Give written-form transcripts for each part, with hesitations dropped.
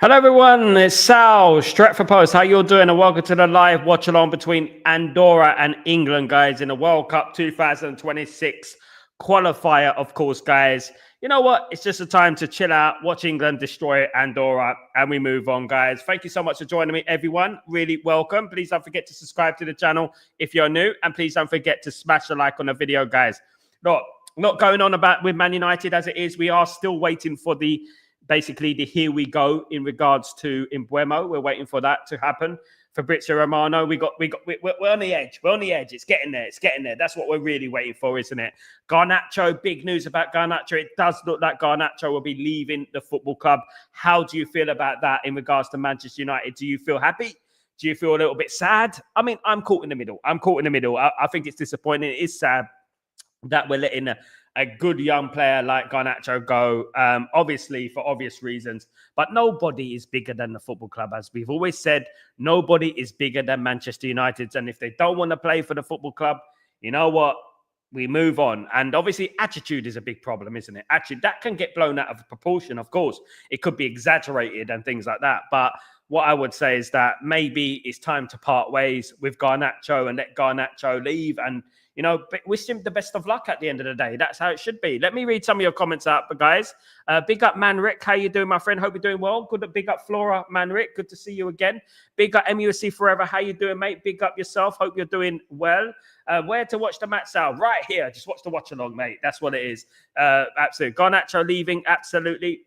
Hello everyone, it's Sal, Stretford Post. How you all doing? And welcome to the live watch along between Andorra and England, guys, in the World Cup 2026 qualifier, of course, guys. You know what? It's just a time to chill out, watch England destroy Andorra, and we move on, guys. Thank you so much for joining me, everyone. Really welcome. Please don't forget to subscribe to the channel if you're new, and please don't forget to smash the like on the video, guys. Look, not going on about with Man United as it is. We are still waiting for basically the here we go in regards to Embuemo. We're waiting for that to happen. Fabrizio Romano, we're on the edge. We're on the edge. It's getting there. It's getting there. That's what we're really waiting for, isn't it? Garnacho, big news about Garnacho. It does look like Garnacho will be leaving the football club. How do you feel about that in regards to Manchester United? Do you feel happy? Do you feel a little bit sad? I mean, I'm caught in the middle. I think it's disappointing. It is sad that we're letting a good young player like Garnacho go, obviously for obvious reasons. But nobody is bigger than the football club. As we've always said, nobody is bigger than Manchester United. And if they don't want to play for the football club, you know what? We move on. And obviously, attitude is a big problem, isn't it? Actually, that can get blown out of proportion, of course. It could be exaggerated and things like that. But what I would say is that maybe it's time to part ways with Garnacho and let Garnacho leave and, you know, wish him the best of luck at the end of the day. That's how it should be. Let me read some of your comments out, guys. Big up Manrick. How you doing, my friend? Hope you're doing well. Good. Big up Flora Manrick. Good to see you again. Big up MUSC Forever. How you doing, mate? Big up yourself. Hope you're doing well. Where to watch the match, Sal? Right here. Just watch the watch along, mate. That's what it is. Absolutely. Garnacho leaving. Absolutely.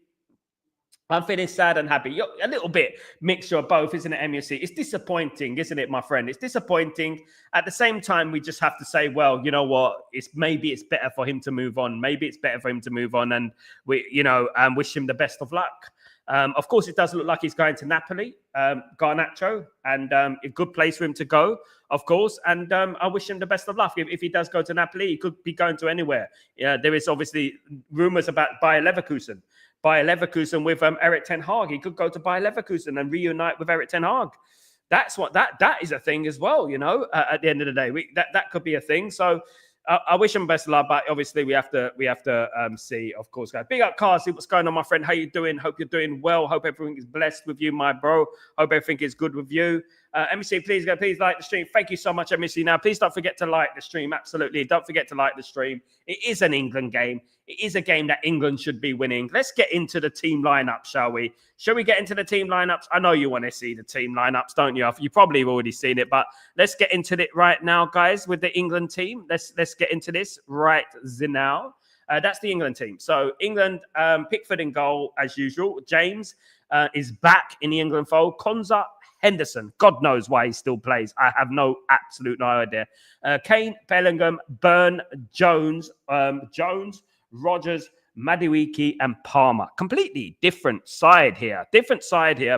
I'm feeling sad and happy. You're a little bit mixture of both, isn't it, MUC? It's disappointing, isn't it, my friend? It's disappointing. At the same time, we just have to say, well, you know what? Maybe it's better for him to move on. Maybe it's better for him to move on, and we, wish him the best of luck. Of course, it does look like he's going to Napoli, Garnacho, and a good place for him to go, of course. And I wish him the best of luck. If he does go to Napoli, he could be going to anywhere. Yeah, there is obviously rumors about Bayer Leverkusen. Bayer Leverkusen with Eric Ten Hag. He could go to Bayer Leverkusen and reunite with Eric Ten Hag. That's what that is a thing as well, you know, at the end of the day. That could be a thing. So I wish him best of luck, but obviously we have to see, of course, guys. Big up, Carl. See what's going on, my friend. How you doing? Hope you're doing well. Hope everything is blessed with you, my bro. Hope everything is good with you. MEC, please like the stream. Thank you so much, MEC. Now, please don't forget to like the stream. Absolutely. Don't forget to like the stream. It is an England game. It is a game that England should be winning. Let's get into the team lineup, shall we? Shall we get into the team lineups? I know you want to see the team lineups, don't you? You probably have already seen it, but let's get into it right now, guys, with the England team. Let's get into this right now. That's the England team. So England, Pickford in goal, as usual. James is back in the England fold. Konza, Henderson, God knows why he still plays. I have no idea. Kane, Bellingham, Burn, Jones, Rogers, Madueke, and Palmer. Completely different side here,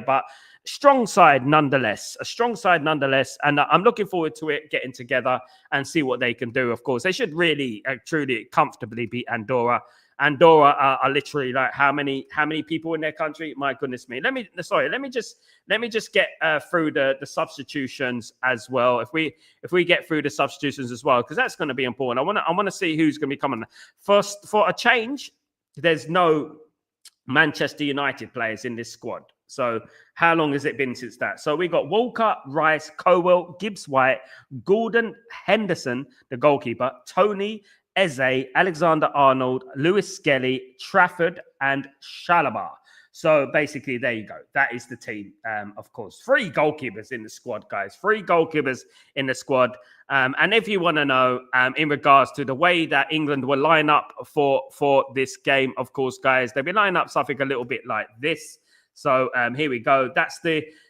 but strong side nonetheless. A strong side nonetheless. And I'm looking forward to it getting together and see what they can do. Of course, they should really, truly, comfortably beat Andorra. Andorra are literally like how many people in their country? My goodness me. Let me just get through the substitutions as well. If we get through the substitutions as well, because that's going to be important. I want to see who's going to be coming. First, for a change, there's no Manchester United players in this squad. So how long has it been since that? So we got Walker, Rice, Cowell, Gibbs-White, Gordon, Henderson, the goalkeeper, Tony, Eze, Alexander-Arnold, Lewis Skelly, Trafford, and Chalobah. So basically, there you go. That is the team, of course. 3 goalkeepers in the squad, guys. 3 goalkeepers in the squad. And if you want to know, in regards to the way that England will line up for this game, of course, guys, they'll be lining up something a little bit like this. So here we go.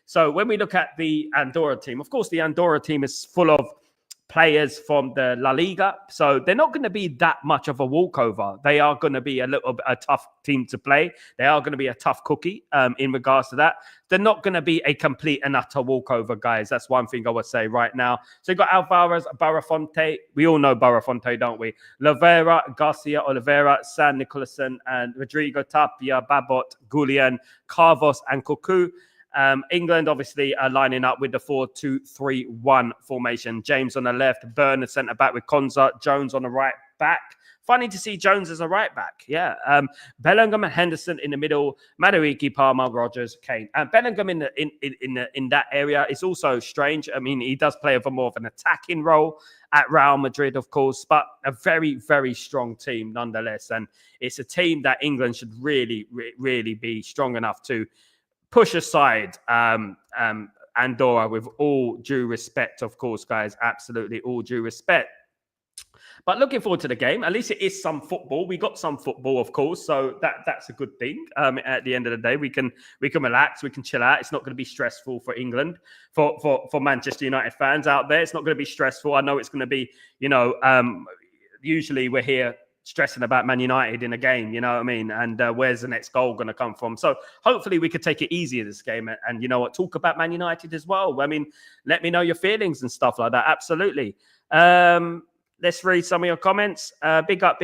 So when we look at the Andorra team, of course, the Andorra team is full of players from the La Liga, so they're not going to be that much of a walkover. They are going to be a tough team to play. They are going to be a tough cookie in regards to that. They're not going to be a complete and utter walkover, guys. That's one thing I would say right now. So you've got Alvarez, Barafonte. We all know Barafonte, don't we? Lavera, Garcia, Oliveira, San Nicolason, and Rodrigo Tapia, Babot, Gullian, Carvos, and Cuckoo. England obviously are lining up with the 4-2-3-1 formation. James on the left, Burn the centre back with Konza, Jones on the right back, Funny to see Jones as a right back. Yeah. Bellingham and Henderson in the middle. Madueke, Palmer, Rogers, Kane. Bellingham in that area is also strange. I mean, he does play more of an attacking role at Real Madrid, of course, but a very, very strong team nonetheless. And it's a team that England should really, really be strong enough to push aside Andorra, with all due respect, of course, guys. Absolutely all due respect. But looking forward to the game. At least it is some football. We got some football, of course, so that's a good thing. At the end of the day, we can relax, we can chill out. It's not going to be stressful for England, for Manchester United fans out there. It's not going to be stressful. I know it's going to be, usually we're here stressing about Man United in a game, you know what I mean? And where's the next goal going to come from? So hopefully we could take it easy in this game and you know what, talk about Man United as well. I mean, let me know your feelings and stuff like that. Absolutely. Let's read some of your comments. Big up.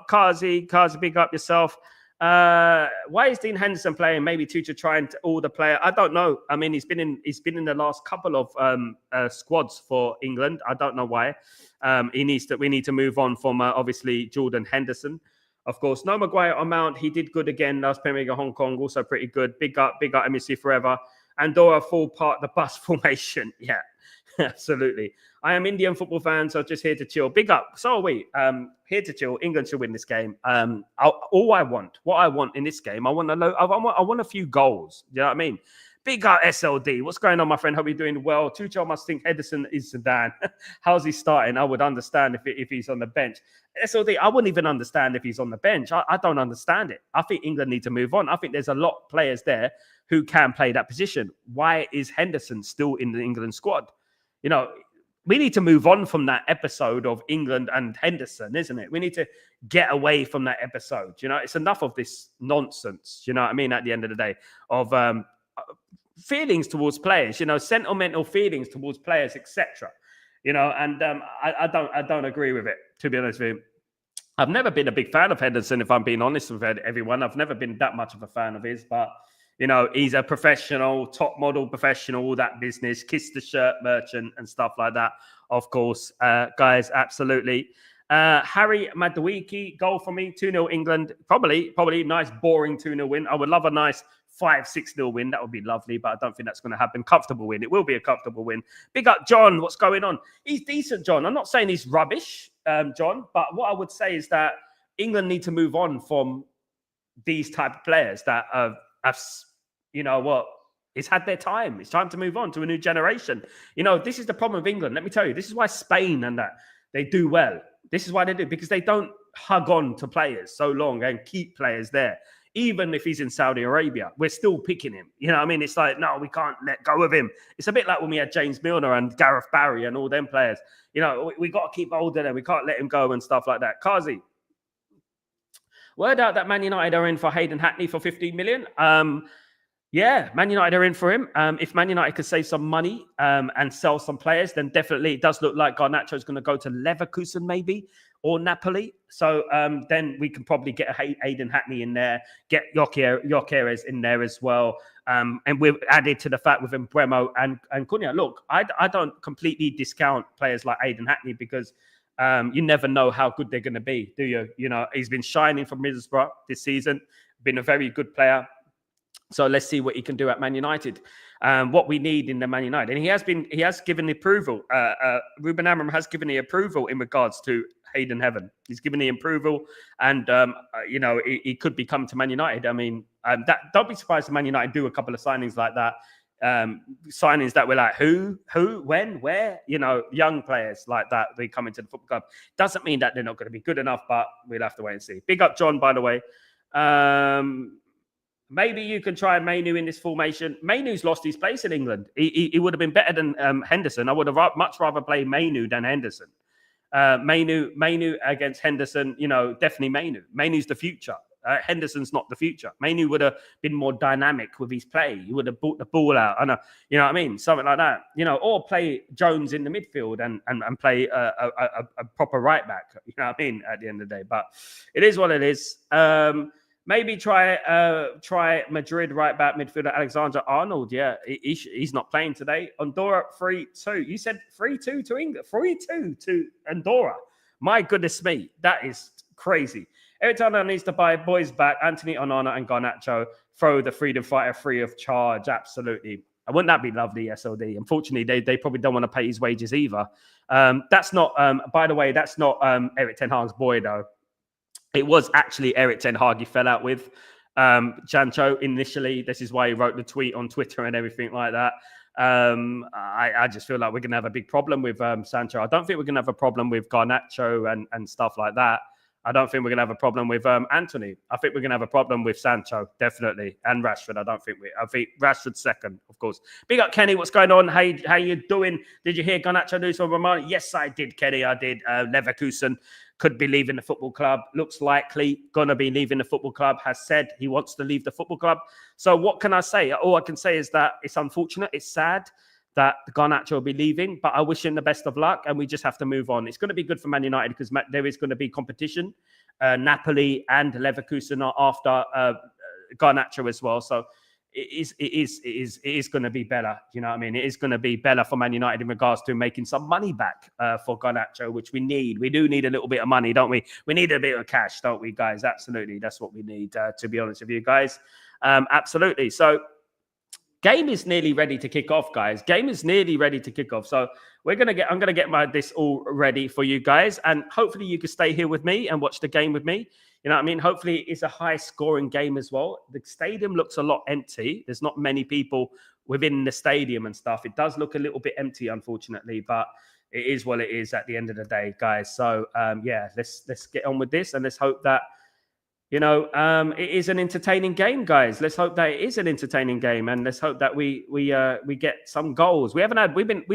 Kazi, big up yourself. Why is Dean Henderson playing? Maybe Tuchel trying to all the player. I don't know. I mean, he's been in the last couple of squads for England. I don't know why. We need to move on from obviously Jordan Henderson. Of course, no Maguire on Mount. He did good again last Premier League of Hong Kong. Also pretty good. Big up MEC forever. Andorra full part the bus formation. Yeah, absolutely. I am Indian football fan, so just here to chill. Big up. So are we. Here to chill. England should win this game. What I want in this game, I want a few goals. You know what I mean? Big up SLD. What's going on, my friend? Hope you're doing well. Tuchel must think Henderson is Zidane. How's he starting? I would understand if he's on the bench. SLD, I wouldn't even understand if he's on the bench. I don't understand it. I think England need to move on. I think there's a lot of players there who can play that position. Why is Henderson still in the England squad? You know, we need to move on from that episode of England and Henderson, isn't it? We need to get away from that episode. You know, it's enough of this nonsense, you know what I mean, at the end of the day, of feelings towards players, you know, sentimental feelings towards players, etc. You know, and I don't agree with it, to be honest with you. I've never been a big fan of Henderson, if I'm being honest with everyone. I've never been that much of a fan of his, but you know, he's a professional, top model professional, all that business, kiss the shirt merchant and stuff like that. Of course, guys, absolutely. Harry Madueke, goal for me, 2-0 England. Probably nice, boring 2-0 win. I would love a nice 5-6-0 win. That would be lovely, but I don't think that's going to happen. Comfortable win. It will be a comfortable win. Big up, John. What's going on? He's decent, John. I'm not saying he's rubbish, John, but what I would say is that England need to move on from these type of players that have, you know what, it's had their time. It's time to move on to a new generation. You know, this is the problem with England. Let me tell you, this is why Spain and that, they do well. This is why they do, because they don't hug on to players so long and keep players there. Even if he's in Saudi Arabia, we're still picking him. You know what I mean? It's like, no, we can't let go of him. It's a bit like when we had James Milner and Gareth Barry and all them players. You know, we got to keep hold of them. We can't let him go and stuff like that. Kazi, word out that Man United are in for Hayden Hackney for 15 million. Yeah, Man United are in for him. If Man United could save some money and sell some players, then definitely it does look like Garnacho is going to go to Leverkusen maybe or Napoli. So then we can probably get a Hayden Hackney in there, get Gyökeres in there as well. And we've added to the fact with Mbeumo and Cunha. Look, I don't completely discount players like Hayden Hackney because you never know how good they're going to be, do you? You know, he's been shining for Middlesbrough this season, been a very good player. So let's see what he can do at Man United. What we need in the Man United, and he has given the approval. Ruben Amorim has given the approval in regards to Hayden Heaven. He's given the approval, and you know, he could be coming to Man United. I mean, don't be surprised if Man United do a couple of signings like that. Signings that were like who, when, where, you know, young players like that, they come into the football club. Doesn't mean that they're not going to be good enough, but we'll have to wait and see. Big up John, by the way. Maybe you can try Mainu in this formation. Mainu's lost his place in England. He would have been better than Henderson. I would have much rather play Mainu than Henderson. Mainu against Henderson, you know, definitely Mainu. Mainu's the future. Henderson's not the future. Mainu would have been more dynamic with his play. He would have brought the ball out. You know what I mean? Something like that. You know, or play Jones in the midfield and play a proper right back. You know what I mean? At the end of the day. But it is what it is. Maybe try Madrid right back midfielder Alexander Arnold. Yeah, he's not playing today. Andorra 3-2. You said 3-2 to England. 3-2 to Andorra. My goodness me, that is crazy. Eric Ten Hag needs to buy boys back, Anthony Onana and Garnacho, throw the freedom fighter free of charge. Absolutely. Wouldn't that be lovely, SLD? Unfortunately, they probably don't want to pay his wages either. That's not, by the way, that's not Eric Ten Hag's boy, though. It was actually Eric Ten Hag he fell out with. Jancho initially. This is why he wrote the tweet on Twitter and everything like that. I just feel like we're going to have a big problem with Sancho. I don't think we're going to have a problem with Garnacho and stuff like that. I don't think we're going to have a problem with Anthony. I think we're going to have a problem with Sancho, definitely. And Rashford, I think Rashford second, of course. Big up, Kenny. What's going on? How you doing? Did you hear Garnacho news from Romano? Yes, I did, Kenny. I did. Leverkusen could be leaving the football club. Looks likely going to be leaving the football club. Has said he wants to leave the football club. So what can I say? All I can say is that it's unfortunate. It's sad that Garnacho will be leaving, but I wish him the best of luck, and we just have to move on. It's going to be good for Man United because there is going to be competition. Napoli and Leverkusen are after Garnacho as well, so it is going to be better. You know what I mean? It is going to be better for Man United in regards to making some money back for Garnacho, which we need. We do need a little bit of money, don't we? We need a bit of cash, don't we, guys? Absolutely, that's what we need. To be honest with you guys, absolutely. So. Game is nearly ready to kick off, guys. Game is nearly ready to kick off. So I'm going to get this all ready for you guys. And hopefully you can stay here with me and watch the game with me. You know what I mean? Hopefully it's a high scoring game as well. The stadium looks a lot empty. There's not many people within the stadium and stuff. It does look a little bit empty, unfortunately, but it is what it is at the end of the day, guys. So yeah, let's get on with this and let's hope that it is an entertaining game, guys. Let's hope that it is an entertaining game, and let's hope that we get some goals. We've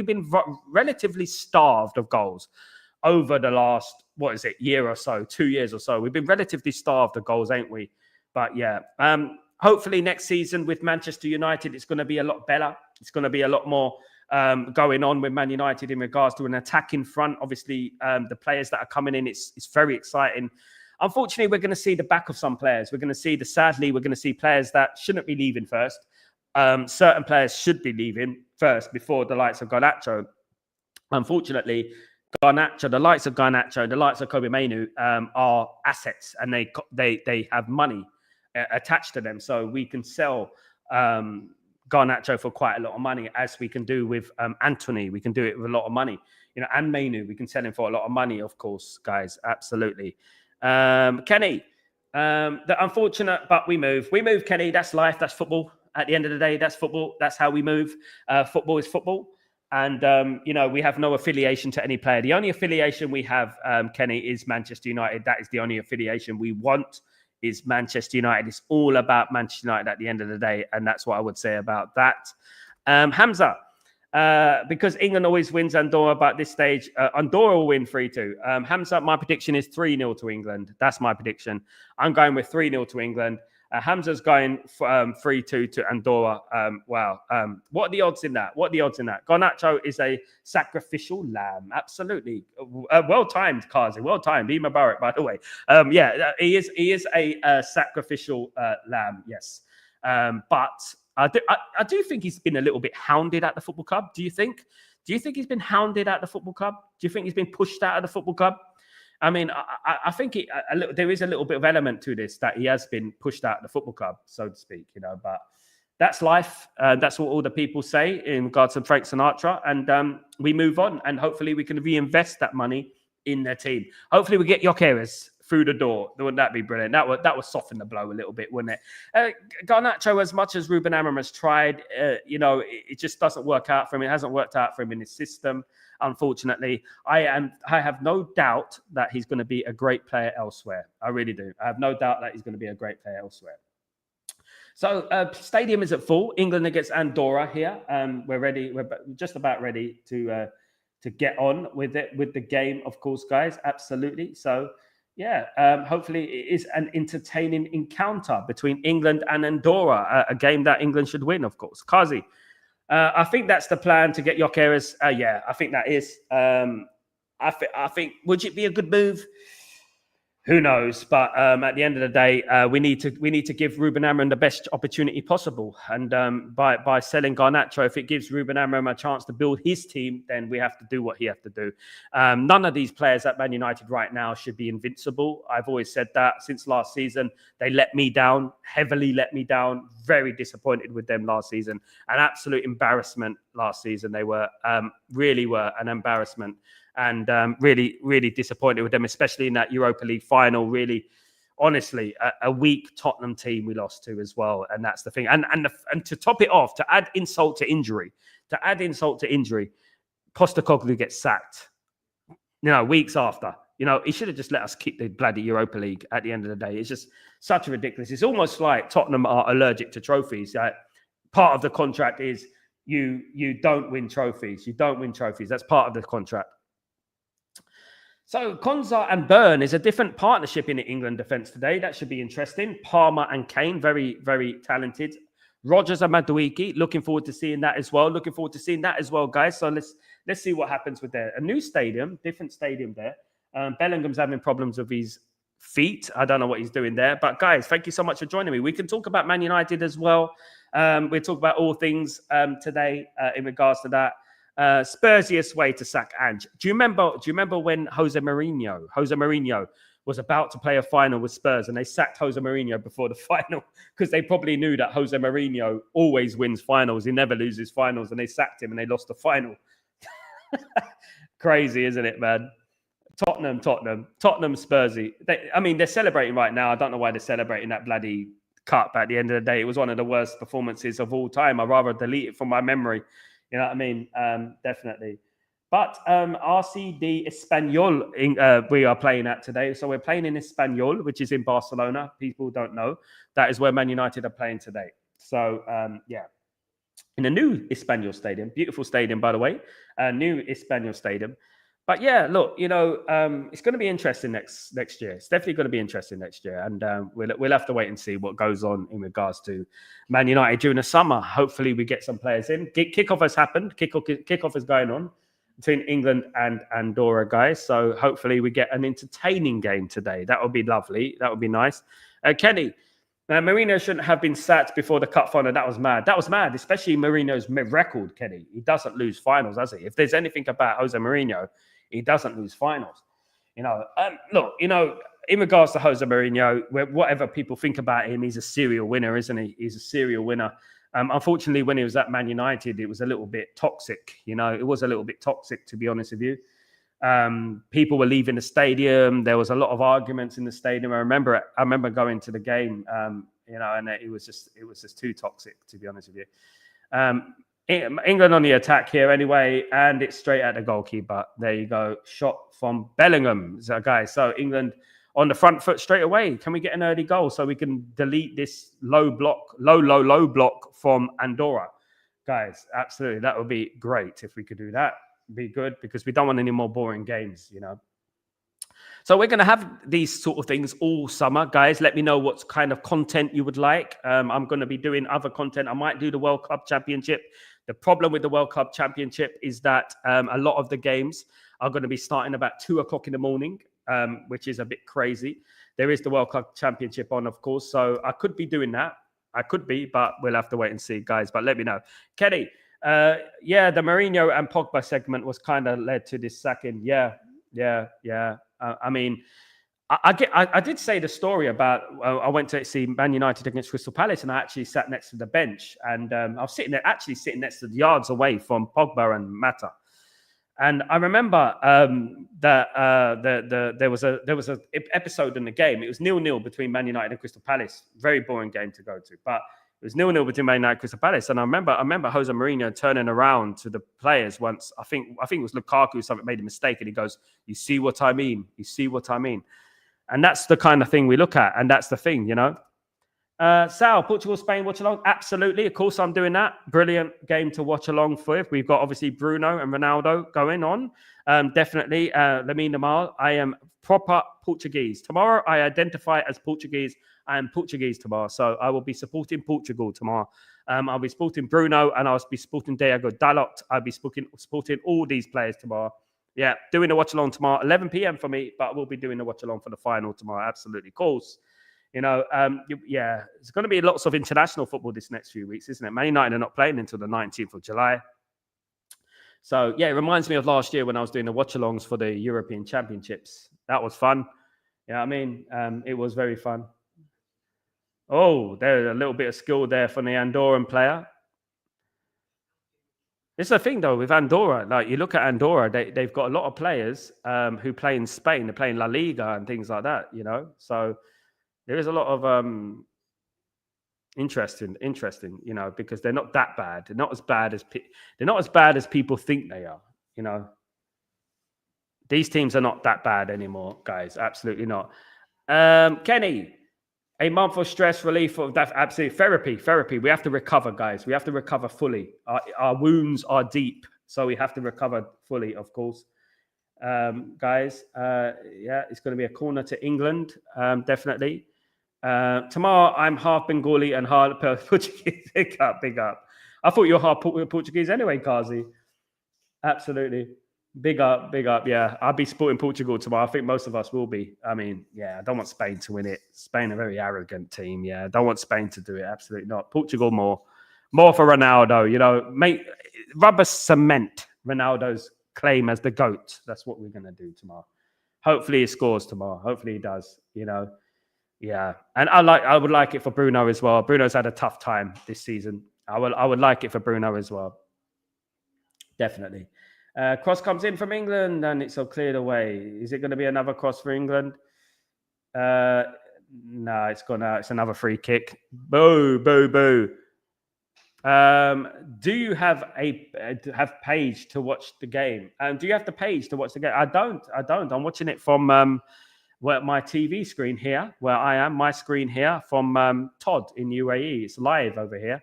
been relatively starved of goals over the last year or so, 2 years or so. We've been relatively starved of goals, ain't we? But yeah, hopefully next season with Manchester United, it's going to be a lot better. It's going to be a lot more going on with Man United in regards to an attack in front. Obviously, the players that are coming in, it's very exciting. Unfortunately, we're going to see the back of some players. We're going to see players that shouldn't be leaving first. Certain players should be leaving first before the likes of Garnacho. Unfortunately, the likes of Garnacho, the likes of Kobe Mainu are assets, and they have money attached to them. So we can sell Garnacho for quite a lot of money, as we can do with Anthony. We can do it with a lot of money. And Mainu, we can sell him for a lot of money, of course, guys. Absolutely. Kenny, the unfortunate, but we move, Kenny. That's life. That's football. At the end of the day, that's football. That's how we move. Football is football. And, we have no affiliation to any player. The only affiliation we have, Kenny, is Manchester United. That is the only affiliation we want, is Manchester United. It's all about Manchester United at the end of the day. And that's what I would say about that. Hamza. Because England always wins Andorra, but at this stage, Andorra will win 3-2. Hamza, my prediction is 3-0 to England. That's my prediction. I'm going with 3-0 to England. Hamza's going 3-2 to Andorra. Wow. What are the odds in that? Garnacho is a sacrificial lamb. Absolutely. Well-timed, Kazi. Well-timed. Ema Barrett, by the way. He is a sacrificial lamb, yes. But I do think he's been a little bit hounded at the football club. Do you think he's been hounded at the football club? Do you think he's been pushed out of the football club? I mean, I think there is a little bit of element to this, that he has been pushed out of the football club, so to speak, but that's life. That's what all the people say in regards to Frank Sinatra. And we move on, and hopefully we can reinvest that money in their team. Hopefully we get Gyökeres through the door. Wouldn't that be brilliant? That would soften the blow a little bit, wouldn't it? Garnacho, as much as Ruben Amorim has tried, it just doesn't work out for him. It hasn't worked out for him in his system, unfortunately. I have no doubt that he's going to be a great player elsewhere. I really do. I have no doubt that he's going to be a great player elsewhere. So stadium is at full. England against Andorra here. We're ready. We're just about ready to get on with it, with the game, of course, guys. Absolutely. So yeah, hopefully it is an entertaining encounter between England and Andorra, a game that England should win, of course. Kazi, I think that's the plan, to get Gyökeres. Yeah, I think that is. I think, would it be a good move? Who knows? But at the end of the day, we need to give Ruben Amorim the best opportunity possible. And by selling Garnacho, if it gives Ruben Amorim a chance to build his team, then we have to do what he has to do. None of these players at Man United right now should be invincible. I've always said that since last season. They let me down, heavily let me down. Very disappointed with them last season. An absolute embarrassment last season. They were really were an embarrassment. And really, really disappointed with them, especially in that Europa League final. Really, honestly, a weak Tottenham team we lost to as well, and that's the thing. And to top it off, to add insult to injury, Postecoglou gets sacked. Weeks after. He should have just let us keep the bloody Europa League. At the end of the day, it's just such a ridiculous. It's almost like Tottenham are allergic to trophies. Part of the contract is you don't win trophies. You don't win trophies. That's part of the contract. So Konza and Byrne is a different partnership in the England defence today. That should be interesting. Palmer and Kane, very, very talented. Rodgers and Madueke, looking forward to seeing that as well. Guys. So let's see what happens with there. A new stadium, different stadium there. Bellingham's having problems with his feet. I don't know what he's doing there. But guys, thank you so much for joining me. We can talk about Man United as well. We'll talk about all things today in regards to that. Spursiest way to sack Ange. Do you remember when Jose Mourinho was about to play a final with Spurs and they sacked Jose Mourinho before the final because they probably knew that Jose Mourinho always wins finals. He never loses finals, and they sacked him and they lost the final. Crazy, isn't it, man? Tottenham, Spursy. They're celebrating right now. I don't know why they're celebrating that bloody cup. At the end of the day, it was one of the worst performances of all time. I'd rather delete it from my memory. You know what I mean? Definitely. But RCD Espanyol we are playing at today. So we're playing in Espanyol, which is in Barcelona. People don't know. That is where Man United are playing today. So, in a new Espanyol stadium. Beautiful stadium, by the way. New Espanyol stadium. But yeah, look, it's going to be interesting next year. It's definitely going to be interesting next year. And we'll have to wait and see what goes on in regards to Man United during the summer. Hopefully we get some players in. Kickoff has happened. Kickoff is going on between England and Andorra, guys. So hopefully we get an entertaining game today. That would be lovely. That would be nice. Kenny, Mourinho shouldn't have been sacked before the cup final. That was mad, especially Mourinho's record, Kenny. He doesn't lose finals, does he? If there's anything about Jose Mourinho, he doesn't lose finals. Look, in regards to Jose Mourinho, whatever people think about him, he's a serial winner, isn't he? He's a serial winner. Unfortunately, when he was at Man United, it was a little bit toxic. It was a little bit toxic, to be honest with you. People were leaving the stadium. There was a lot of arguments in the stadium. I remember going to the game, and it was just too toxic, to be honest with you. England on the attack here anyway, and it's straight at the goalkeeper. There you go. Shot from Bellingham. So England on the front foot straight away. Can we get an early goal so we can delete this low block from Andorra? Guys, absolutely. That would be great if we could do that. Be good, because we don't want any more boring games, So we're going to have these sort of things all summer, guys. Let me know what kind of content you would like. I'm going to be doing other content. I might do the World Cup Championship. The problem with the World Cup Championship is that a lot of the games are going to be starting about 2:00 in the morning, which is a bit crazy. There is the World Cup Championship on, of course. So I could be doing that. But we'll have to wait and see, guys. But let me know. Kenny, the Mourinho and Pogba segment was kind of led to this sacking. Yeah. I did say the story about I went to see Man United against Crystal Palace, and I actually sat next to the bench, and I was sitting next to the yards away from Pogba and Mata. And I remember that there was a episode in the game. It was 0-0 between Man United and Crystal Palace. Very boring game to go to, but it was 0-0 between Man United and Crystal Palace. And I remember Jose Mourinho turning around to the players once. I think it was Lukaku or something made a mistake, and he goes, "You see what I mean? You see what I mean?" And that's the kind of thing we look at, and that's the thing, Sal, Portugal, Spain, watch along. Absolutely, of course, I'm doing that. Brilliant game to watch along for. We've got obviously Bruno and Ronaldo going on. Definitely, Lamine Yamal. I am proper Portuguese. Tomorrow, I identify as Portuguese. I am Portuguese tomorrow, so I will be supporting Portugal tomorrow. I'll be supporting Bruno, and I'll be supporting Diego Dalot. I'll be supporting all these players tomorrow. Yeah, doing the watch along tomorrow, 11 p.m. for me, but we'll be doing the watch along for the final tomorrow. Absolutely, of course. Yeah, it's going to be lots of international football this next few weeks, isn't it? Man United are not playing until the 19th of July. So, yeah, it reminds me of last year when I was doing the watch-alongs for the European Championships. That was fun. Yeah, I mean, it was very fun. Oh, there's a little bit of skill there from the Andorran player. It's the thing, though, with Andorra. Like, you look at Andorra, they've got a lot of players who play in Spain. They're playing La Liga and things like that, you know? So there is a lot of interesting, you know, because they're not that bad. They're not as bad as people think they are, you know? These teams are not that bad anymore, guys. Absolutely not. Kenny, a month of stress relief of that. Absolutely. Therapy. We have to recover, guys. We have to recover fully. Our wounds are deep, so we have to recover fully, of course. Guys, yeah, it's going to be a corner to England, definitely. Tomorrow, I'm half Bengali and half Portuguese. Big up. I thought you were half Portuguese anyway, Kazi. Absolutely. Big up. Yeah, I'll be supporting Portugal tomorrow. I think most of us will be. I mean, yeah, I don't want Spain to win it. Spain are a very arrogant team. Yeah, I don't want Spain to do it. Absolutely not. Portugal more for Ronaldo. You know, rubber cement Ronaldo's claim as the GOAT. That's what we're gonna do tomorrow. Hopefully he scores tomorrow. Hopefully he does. You know, yeah. And I would like it for Bruno as well. Bruno's had a tough time this season. I would like it for Bruno as well. Definitely. Cross comes in from England and it's all cleared away. Is it going to be another cross for England? No, it's gone out. It's another free kick. Boo. Do you have Page to watch the game? Do you have the Page to watch the game? I don't. I'm watching it from my TV screen here, where I am. My screen here from Todd in UAE. It's live over here.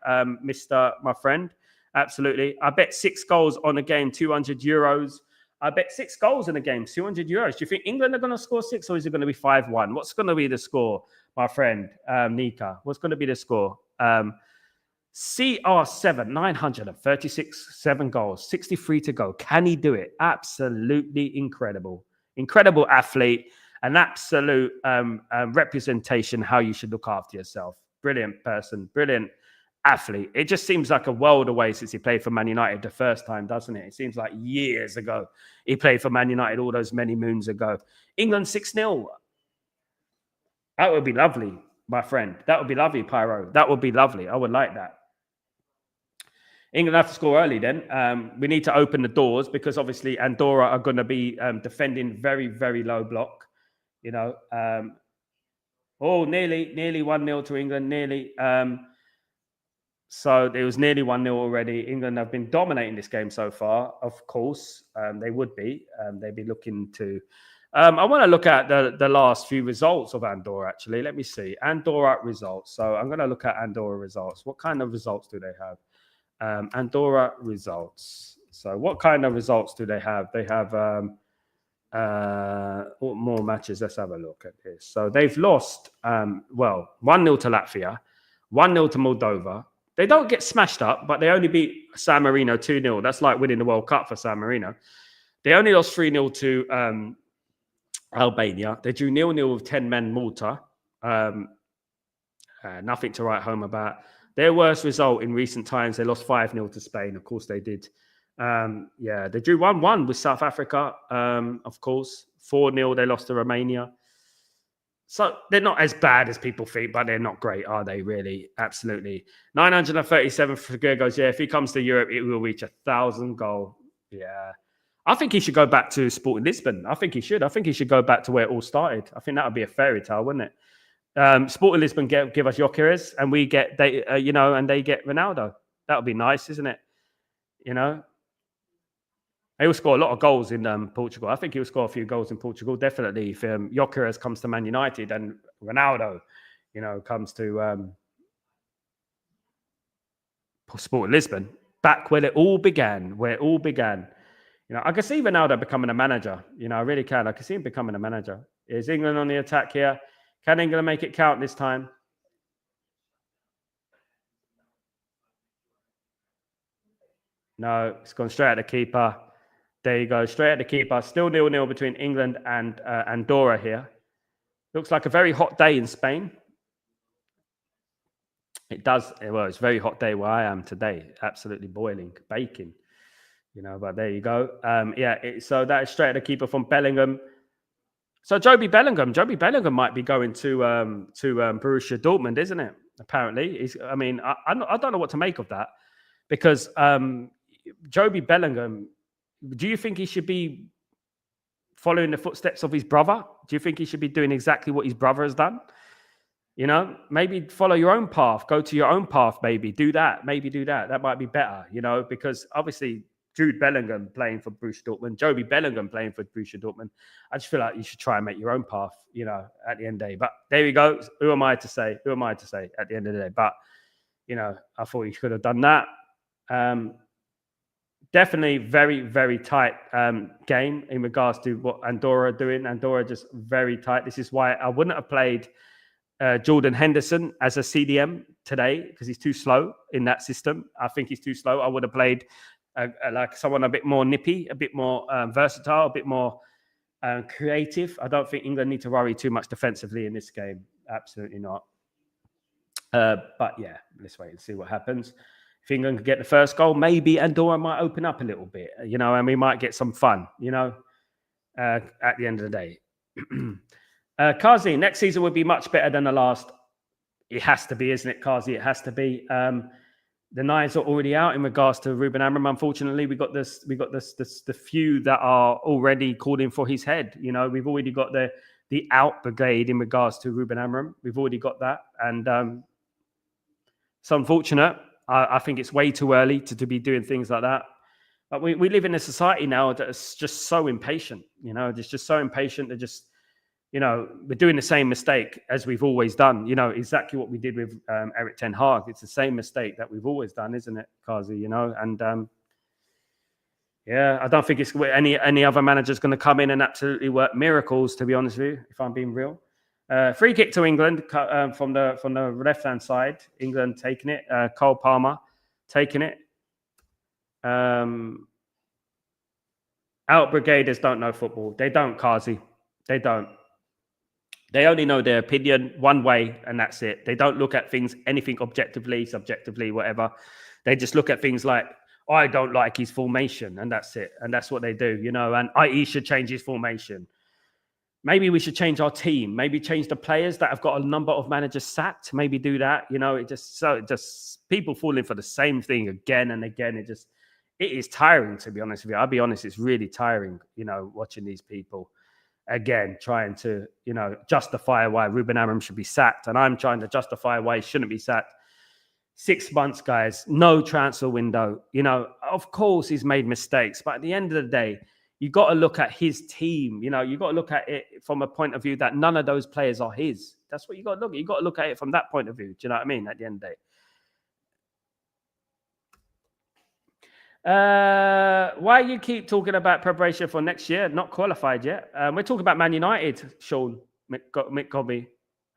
Mr. My friend. Absolutely. I bet 6 goals on a game, €200. I bet 6 goals in a game, €200. Do you think England are going to score 6 or is it going to be 5-1? What's going to be the score, my friend, Nika? What's going to be the score? CR7, 936, 7 goals, 63 to go. Can he do it? Absolutely incredible. Incredible athlete, an absolute representation how you should look after yourself. Brilliant person, brilliant athlete. It just seems like a world away since he played for Man United the first time, doesn't it? It seems like years ago he played for Man United all those many moons ago. England 6-0. That would be lovely, my friend. That would be lovely, Pyro. That would be lovely. I would like that. England have to score early then. We need to open the doors because obviously Andorra are going to be defending very, very low block. You know. Nearly 1-0 to England. Nearly. So it was nearly 1-0 already. England have been dominating this game so far. Of course, they would be. They'd be looking to... I want to look at the last few results of Andorra, actually. Let me see. Andorra results. So I'm going to look at Andorra results. What kind of results do they have? Andorra results. So what kind of results do they have? They have more matches. Let's have a look at this. So they've lost, 1-0 to Latvia, 1-0 to Moldova. They don't get smashed up, but they only beat San Marino 2-0. That's like winning the World Cup for San Marino. They only lost 3-0 to Albania. They drew 0-0 with 10-man Malta. Nothing to write home about. Their worst result in recent times, they lost 5-0 to Spain. Of course, they did. They drew 1-1 with South Africa. Of course, 4-0, they lost to Romania. So they're not as bad as people think, but they're not great, are they, really? Absolutely. 937 for Gergos. Yeah, if he comes to Europe, it will reach 1,000 goal. Yeah. I think he should go back to Sporting Lisbon. I think he should. I think he should go back to where it all started. I think that would be a fairy tale, wouldn't it? Sporting Lisbon give us Gyökeres, and we get and they get Ronaldo. That would be nice, isn't it? You know, he will score a lot of goals in Portugal. I think he will score a few goals in Portugal, definitely. If Gyökeres comes to Man United and Ronaldo, comes to Sporting Lisbon, back where it all began. I can see Ronaldo becoming a manager. I really can. I can see him becoming a manager. Is England on the attack here? Can England make it count this time? No, it's gone straight at the keeper. There you go, straight at the keeper. Still 0-0 between England and Andorra here. Looks like a very hot day in Spain. It does. Well, it's a very hot day where I am today. Absolutely boiling, baking. But there you go. So that is straight at the keeper from Bellingham. So Joby Bellingham might be going to Borussia Dortmund, isn't it? Apparently, I don't know what to make of that, because Joby Bellingham, do you think he should be following the footsteps of his brother? Do you think he should be doing exactly what his brother has done? Maybe follow your own path, go to your own path, maybe do that. That might be better, because obviously Jude Bellingham playing for Borussia Dortmund, Joby Bellingham playing for Borussia Dortmund. I just feel like you should try and make your own path, at the end of the day. But there we go. Who am I to say at the end of the day? But, I thought he could have done that. Definitely very, very tight game in regards to what Andorra are doing. Andorra just very tight. This is why I wouldn't have played Jordan Henderson as a CDM today, because he's too slow in that system. I think he's too slow. I would have played like someone a bit more nippy, a bit more versatile, a bit more creative. I don't think England need to worry too much defensively in this game. Absolutely not. But yeah, let's wait and see what happens. If England could get the first goal, maybe Andorra might open up a little bit, and we might get some fun, at the end of the day. Kazi, next season would be much better than the last. It has to be, isn't it, Kazi? It has to be. The knives are already out in regards to Ruben Amorim. Unfortunately, we got the few that are already calling for his head. We've already got the out brigade in regards to Ruben Amorim. We've already got that, and it's unfortunate. I think it's way too early to be doing things like that. But we live in a society now that's just so impatient. It's just so impatient. They're just, we're doing the same mistake as we've always done. Exactly what we did with Eric Ten Hag. It's the same mistake that we've always done, isn't it, Kazi? And I don't think it's any other manager's going to come in and absolutely work miracles, to be honest with you, if I'm being real. Free kick to England from the left-hand side. England taking it. Cole Palmer taking it. Out brigaders don't know football. They don't, Kazi. They don't. They only know their opinion one way, and that's it. They don't look at things, anything objectively, subjectively, whatever. They just look at things like, I don't like his formation, and that's it. And that's what they do, and he should change his formation. Maybe we should change our team. Maybe change the players that have got a number of managers sacked. Maybe do that. It just people falling for the same thing again and again. It is tiring, to be honest with you. I'll be honest, it's really tiring, watching these people again, trying to, justify why Ruben Amorim should be sacked. And I'm trying to justify why he shouldn't be sacked. 6 months, guys, no transfer window. Of course he's made mistakes, but at the end of the day, you got to look at his team. You got to look at it from a point of view that none of those players are his. That's what you got to look at. You got to look at it from that point of view. Do you know what I mean? At the end of the day. Why you keep talking about preparation for next year? Not qualified yet. We're talking about Man United, Sean McGobby.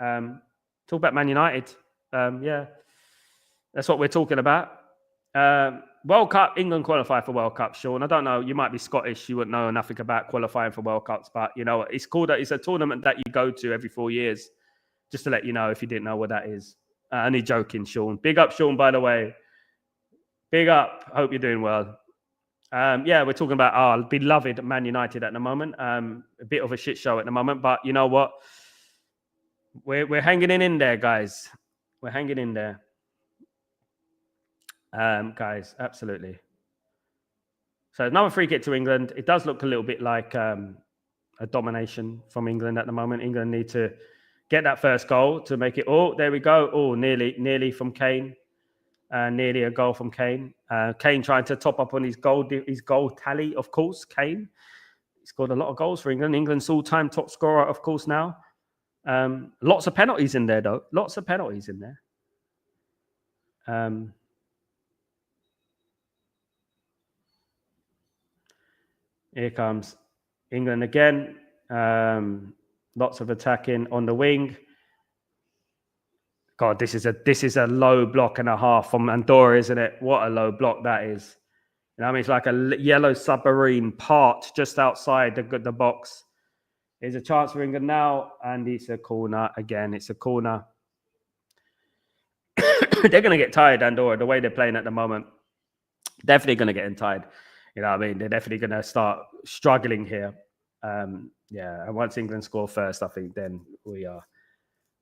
Talk about Man United. Yeah, that's what we're talking about. World Cup, England qualify for World Cup, Sean. I don't know. You might be Scottish. You wouldn't know nothing about qualifying for World Cups, but it's a tournament that you go to every 4 years. Just to let you know, if you didn't know what that is. Only joking, Sean. Big up, Sean, by the way. Big up. Hope you're doing well. We're talking about our beloved Man United at the moment. A bit of a shit show at the moment, but you know what? We're hanging in there, guys. We're hanging in there. Guys, absolutely. So another free kick to England. It does look a little bit like a domination from England at the moment. England need to get that first goal to make it. Oh, there we go. Oh, nearly from Kane. Nearly a goal from Kane. Kane trying to top up on his goal tally, of course. Kane. He scored a lot of goals for England. England's all-time top scorer, of course, now. Lots of penalties in there, though. Lots of penalties in there. Here comes England again. Lots of attacking on the wing. God, this is a low block and a half from Andorra, isn't it? What a low block that is. You know what I mean? It's like a yellow submarine parked just outside the box. There's a chance for England now, and it's a corner again. It's a corner. They're going to get tired, Andorra, the way they're playing at the moment. Definitely going to get tired. You know what I mean? They're definitely going to start struggling here. Yeah, and once England score first, I think then we are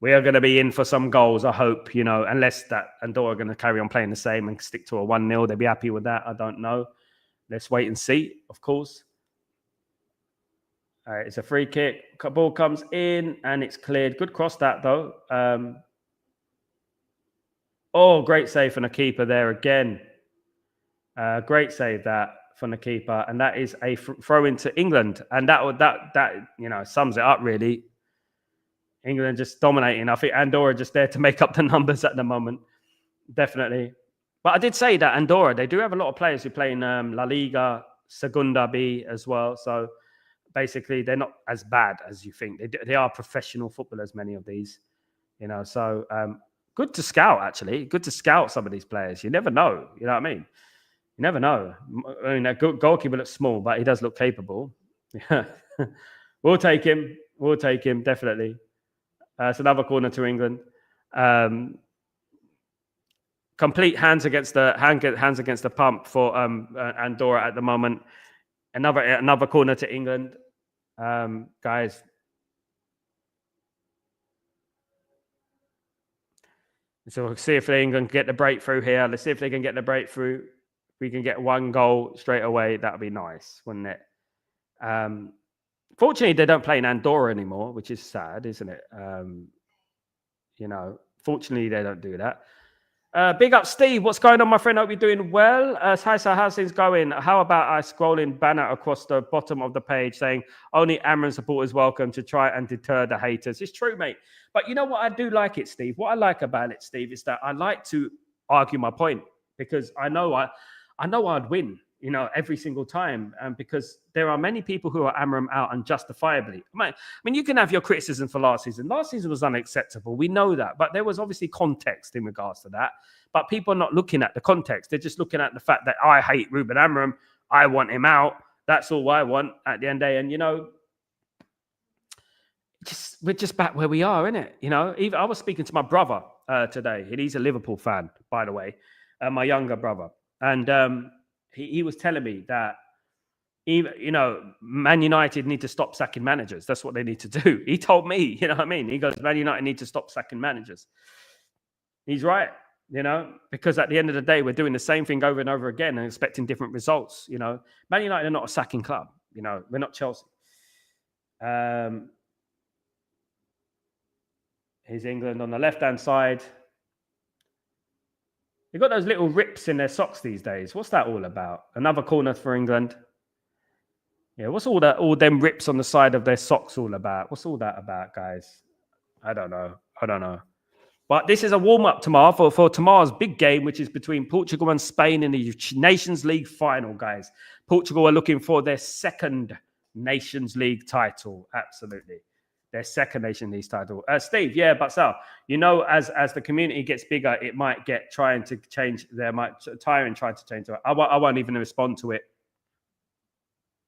going to be in for some goals, I hope, you know, unless that Andorra are going to carry on playing the same and stick to a 1-0. They'll be happy with that. I don't know. Let's wait and see, of course. All right, it's a free kick. Ball comes in and it's cleared. Good cross that, though. Oh, great save from the keeper there again. Great save that from the keeper. And that is a throw into England. And that you know, sums it up, really. England just dominating. I think Andorra just there to make up the numbers at the moment. Definitely. But I did say that Andorra, they do have a lot of players who play in La Liga, Segunda B as well. So basically, they're not as bad as you think. They are professional footballers, many of these. You know, so good to scout, actually. Good to scout some of these players. You never know. You know what I mean? You never know. I mean, that goalkeeper looks small, but he does look capable. Yeah. We'll take him. We'll take him, definitely. It's another corner to England. Complete hands against the pump for Andorra at the moment. Another corner to England, guys. So we'll see if England can get the breakthrough here. Let's see if they can get the breakthrough. If we can get one goal straight away, that would be nice, wouldn't it? Fortunately, they don't play in Andorra anymore, which is sad, isn't it? You know, fortunately, they don't do that. Big up, Steve. What's going on, my friend? Hope you're doing well. Hi, so how's things going? How about I scrolling banner across the bottom of the page saying only Amram supporters welcome to try and deter the haters? It's true, mate. But you know what? I do like it, Steve. What I like about it, Steve, is that I like to argue my point because I know I'd win, you know, every single time. And because there are many people who are Amram out unjustifiably. I mean, you can have your criticism for last season. Last season was unacceptable. We know that. But there was obviously context in regards to that. But people are not looking at the context. They're just looking at the fact that I hate Ruben Amram. I want him out. That's all I want at the end of the day. And, you know, we're just back where we are, innit? You know, even I was speaking to my brother today. He's a Liverpool fan, by the way, my younger brother. And he was telling me that, even, you know, Man United need to stop sacking managers. That's what they need to do. He told me, you know what I mean? He goes, Man United need to stop sacking managers. He's right, you know, because at the end of the day, we're doing the same thing over and over again and expecting different results, you know. Man United are not a sacking club, you know. We're not Chelsea. Here's England on the left-hand side. They've got those little rips in their socks these days. What's that all about? Another corner for England. Yeah, what's all them rips on the side of their socks all about? What's all that about, guys? I don't know. But this is a warm-up tomorrow for tomorrow's big game, which is between Portugal and Spain in the Nations League final, guys. Portugal are looking for their second Nations League title. Absolutely. Their second Nations League title. Steve, yeah, but Sal, you know, as the community gets bigger, it might get trying to change. There might tiring trying to change it. I won't even respond to it.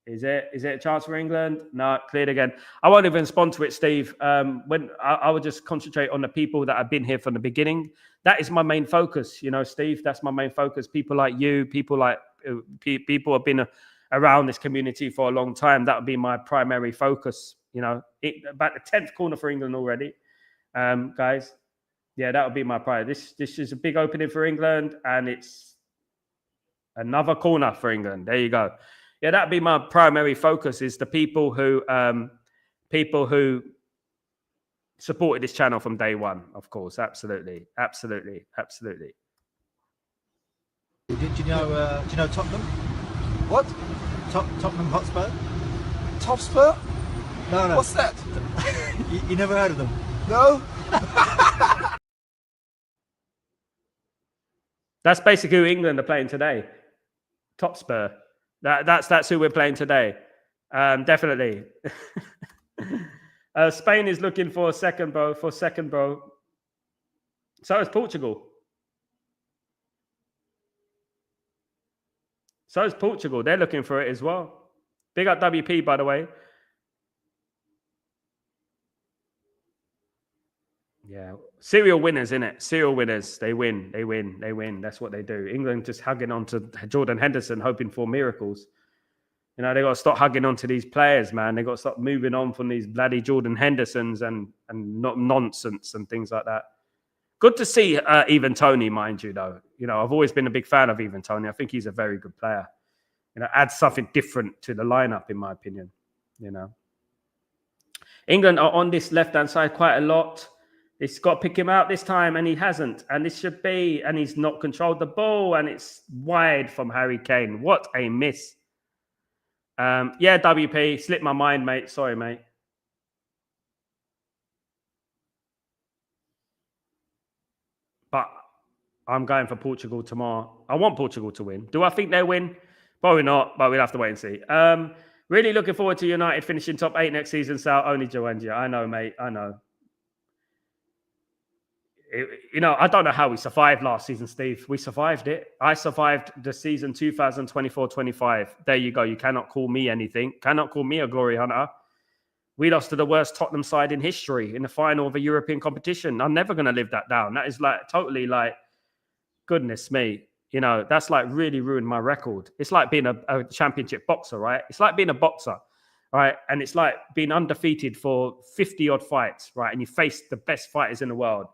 Is it a chance for England? No, cleared again. I won't even respond to it, Steve. When I would just concentrate on the people that have been here from the beginning. That is my main focus, you know, Steve. That's my main focus. People like you, people who have been around this community for a long time. That would be my primary focus. You know, about the 10th corner for England already, guys. Yeah, that would be my priority. This is a big opening for England, and it's another corner for England. There you go. Yeah, that'd be my primary focus, is the people who supported this channel from day one, of course. Absolutely. Do you know Tottenham? What? Tottenham Hotspur? Topspur? No. What's that? you never heard of them? No. That's basically who England are playing today. Topspur. That's who we're playing today. Definitely. Spain is looking for second, bro. So is Portugal. So is Portugal. They're looking for it as well. Big up WP, by the way. Yeah, serial winners, innit? Serial winners. They win. That's what they do. England just hugging on to Jordan Henderson, hoping for miracles. You know, they got to stop hugging on to these players, man. They got to stop moving on from these bloody Jordan Hendersons and not nonsense and things like that. Good to see Even Tony, mind you, though. You know, I've always been a big fan of Even Tony. I think he's a very good player. You know, adds something different to the lineup, in my opinion. You know, England are on this left-hand side quite a lot. It's got to pick him out this time, and he hasn't. And this should be, and he's not controlled the ball, and it's wide from Harry Kane. What a miss. Yeah, WP, slipped my mind, mate. Sorry, mate. But I'm going for Portugal tomorrow. I want Portugal to win. Do I think they'll win? Probably not, but we'll have to wait and see. Really looking forward to United finishing top 8 next season, Sal. Only Joangia. I know, mate. I know. You know, I don't know how we survived last season, Steve. We survived it. I survived the season 2024-25. There you go. You cannot call me anything. Cannot call me a glory hunter. We lost to the worst Tottenham side in history in the final of a European competition. I'm never going to live that down. That is like totally like, goodness me. You know, that's like really ruined my record. It's like being a championship boxer, right? It's like being a boxer, right? And it's like being undefeated for 50 odd fights, right? And you face the best fighters in the world.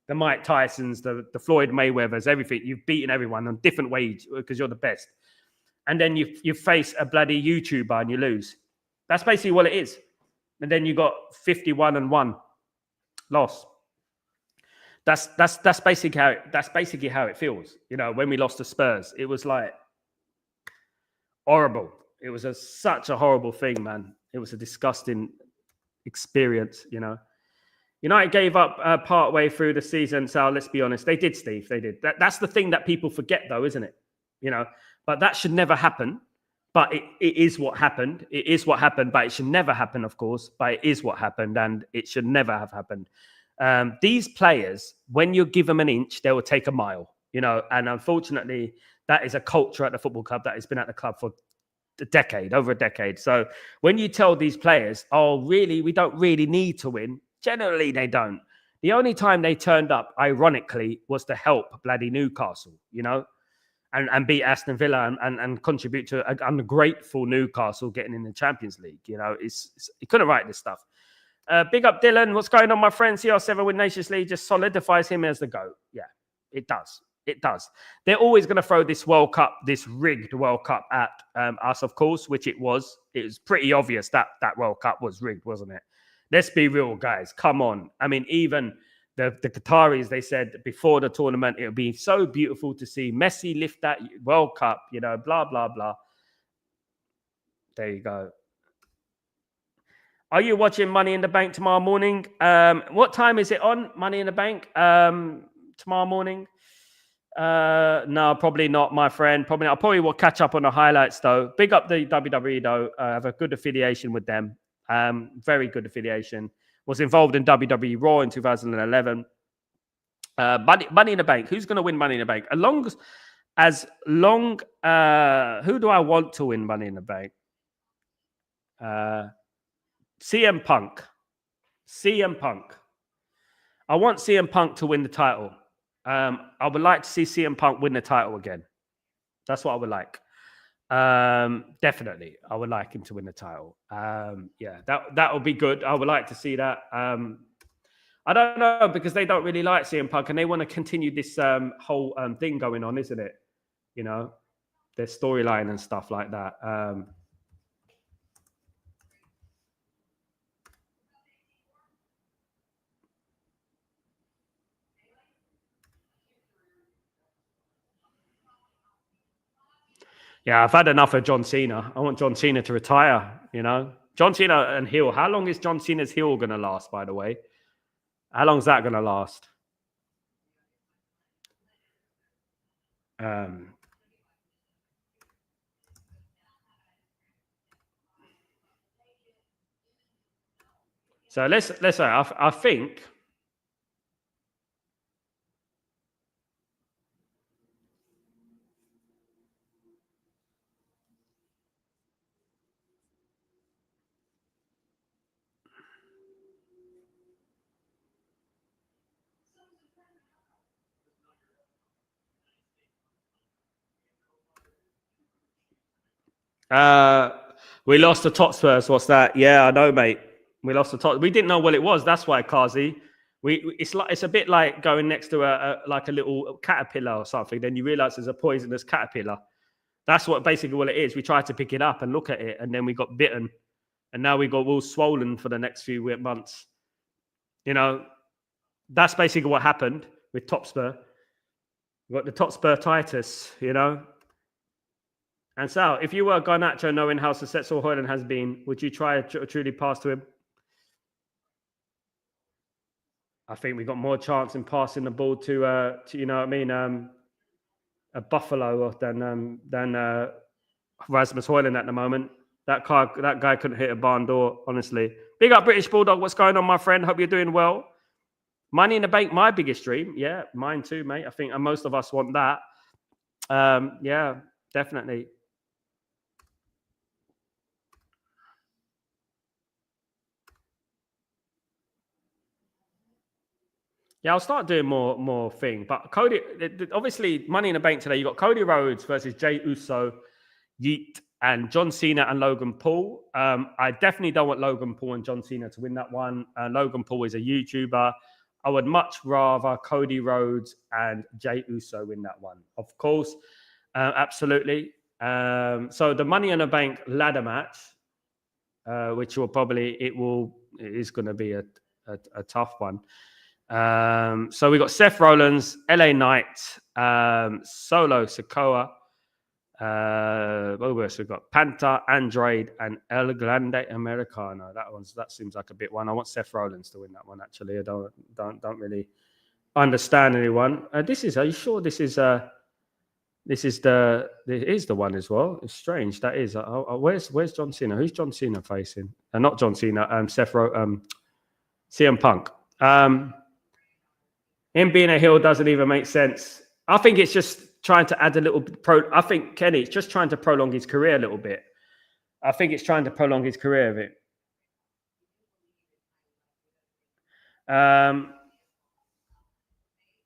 The Mike Tysons, the Floyd Mayweathers, everything. You've beaten everyone on different ways because you're the best. And then you face a bloody YouTuber and you lose. That's basically what it is. And then you got 51-1 loss. That's basically how it feels. You know, when we lost to Spurs, it was like horrible. It was such a horrible thing, man. It was a disgusting experience, you know. United gave up part way through the season, so let's be honest. They did, Steve. They did. That's the thing that people forget, though, isn't it? You know, but that should never happen. But it is what happened. It is what happened, but it should never happen, of course. But it is what happened, and it should never have happened. These players, when you give them an inch, they will take a mile, you know. And unfortunately, that is a culture at the football club that has been at the club for over a decade. So when you tell these players, oh, really, we don't really need to win, generally they don't. The only time they turned up, ironically, was to help bloody Newcastle, you know, and beat Aston Villa and contribute to an ungrateful Newcastle getting in the Champions League. You know, you couldn't write this stuff. Big up Dylan. What's going on, my friend? CR7 with Nations League just solidifies him as the GOAT. Yeah, it does. It does. They're always going to throw this World Cup, this rigged World Cup at us, of course, which it was. It was pretty obvious that World Cup was rigged, wasn't it? Let's be real, guys. Come on. I mean, even the Qataris, they said before the tournament, it would be so beautiful to see Messi lift that World Cup, you know, blah, blah, blah. There you go. Are you watching Money in the Bank tomorrow morning? What time is it on, Money in the Bank? Tomorrow morning? No, probably not, my friend. Probably not. I probably will catch up on the highlights, though. Big up the WWE, though. I have a good affiliation with them. Very good affiliation. Was involved in WWE Raw in 2011. Money in the Bank. Who's going to win Money in the Bank? Who do I want to win Money in the Bank? CM Punk. I want CM Punk to win the title. I would like to see CM Punk win the title again. That's what I would like. Definitely, I would like him to win the title. Yeah, that would be good. I would like to see that. I don't know, because they don't really like CM Punk and they want to continue this whole thing going on, isn't it? You know, their storyline and stuff like that. Yeah, I've had enough of John Cena. I want John Cena to retire, you know. John Cena and heel. How long is John Cena's heel going to last, by the way? How long is that going to last? So let's say I think We lost to Top Spurs. What's that? Yeah, I know, mate. We lost to Top. We didn't know what it was. That's why, Kazi. It's a bit like going next to a little caterpillar or something. Then you realize there's a poisonous caterpillar. That's basically what it is. We tried to pick it up and look at it, and then we got bitten, and now we got all swollen for the next few months. You know, that's basically what happened with Top Spur. We got the Top Spur-titis, you know. And Sal, if you were Garnacho knowing how successful Højlund has been, would you try to truly pass to him? I think we got more chance in passing the ball to you know what I mean, a Buffalo than Rasmus Højlund at the moment. That guy couldn't hit a barn door, honestly. Big up British Bulldog. What's going on, my friend? Hope you're doing well. Money in the Bank, my biggest dream. Yeah, mine too, mate. I think most of us want that. Yeah, definitely. Yeah, I'll start doing more thing. But Cody, obviously, Money in the Bank today. You got Cody Rhodes versus Jey Uso, Yeet, and John Cena and Logan Paul. I definitely don't want Logan Paul and John Cena to win that one. Logan Paul is a YouTuber. I would much rather Cody Rhodes and Jey Uso win that one. Of course, absolutely. So the Money in the Bank ladder match, which will it is going to be a tough one. So we got Seth Rollins, LA Knight, Solo Sikoa. We've got Panta, Andrade, and El Grande Americano. That seems like a bit one. I want Seth Rollins to win that one. Actually, I don't really understand anyone. Are you sure this is the one as well? It's strange. That is. Where's John Cena? Who's John Cena facing? Not John Cena. CM Punk. Him being a heel doesn't even make sense. I think it's just trying to add a little I think Kenny, it's just trying to prolong his career a little bit. I think it's trying to prolong his career a bit.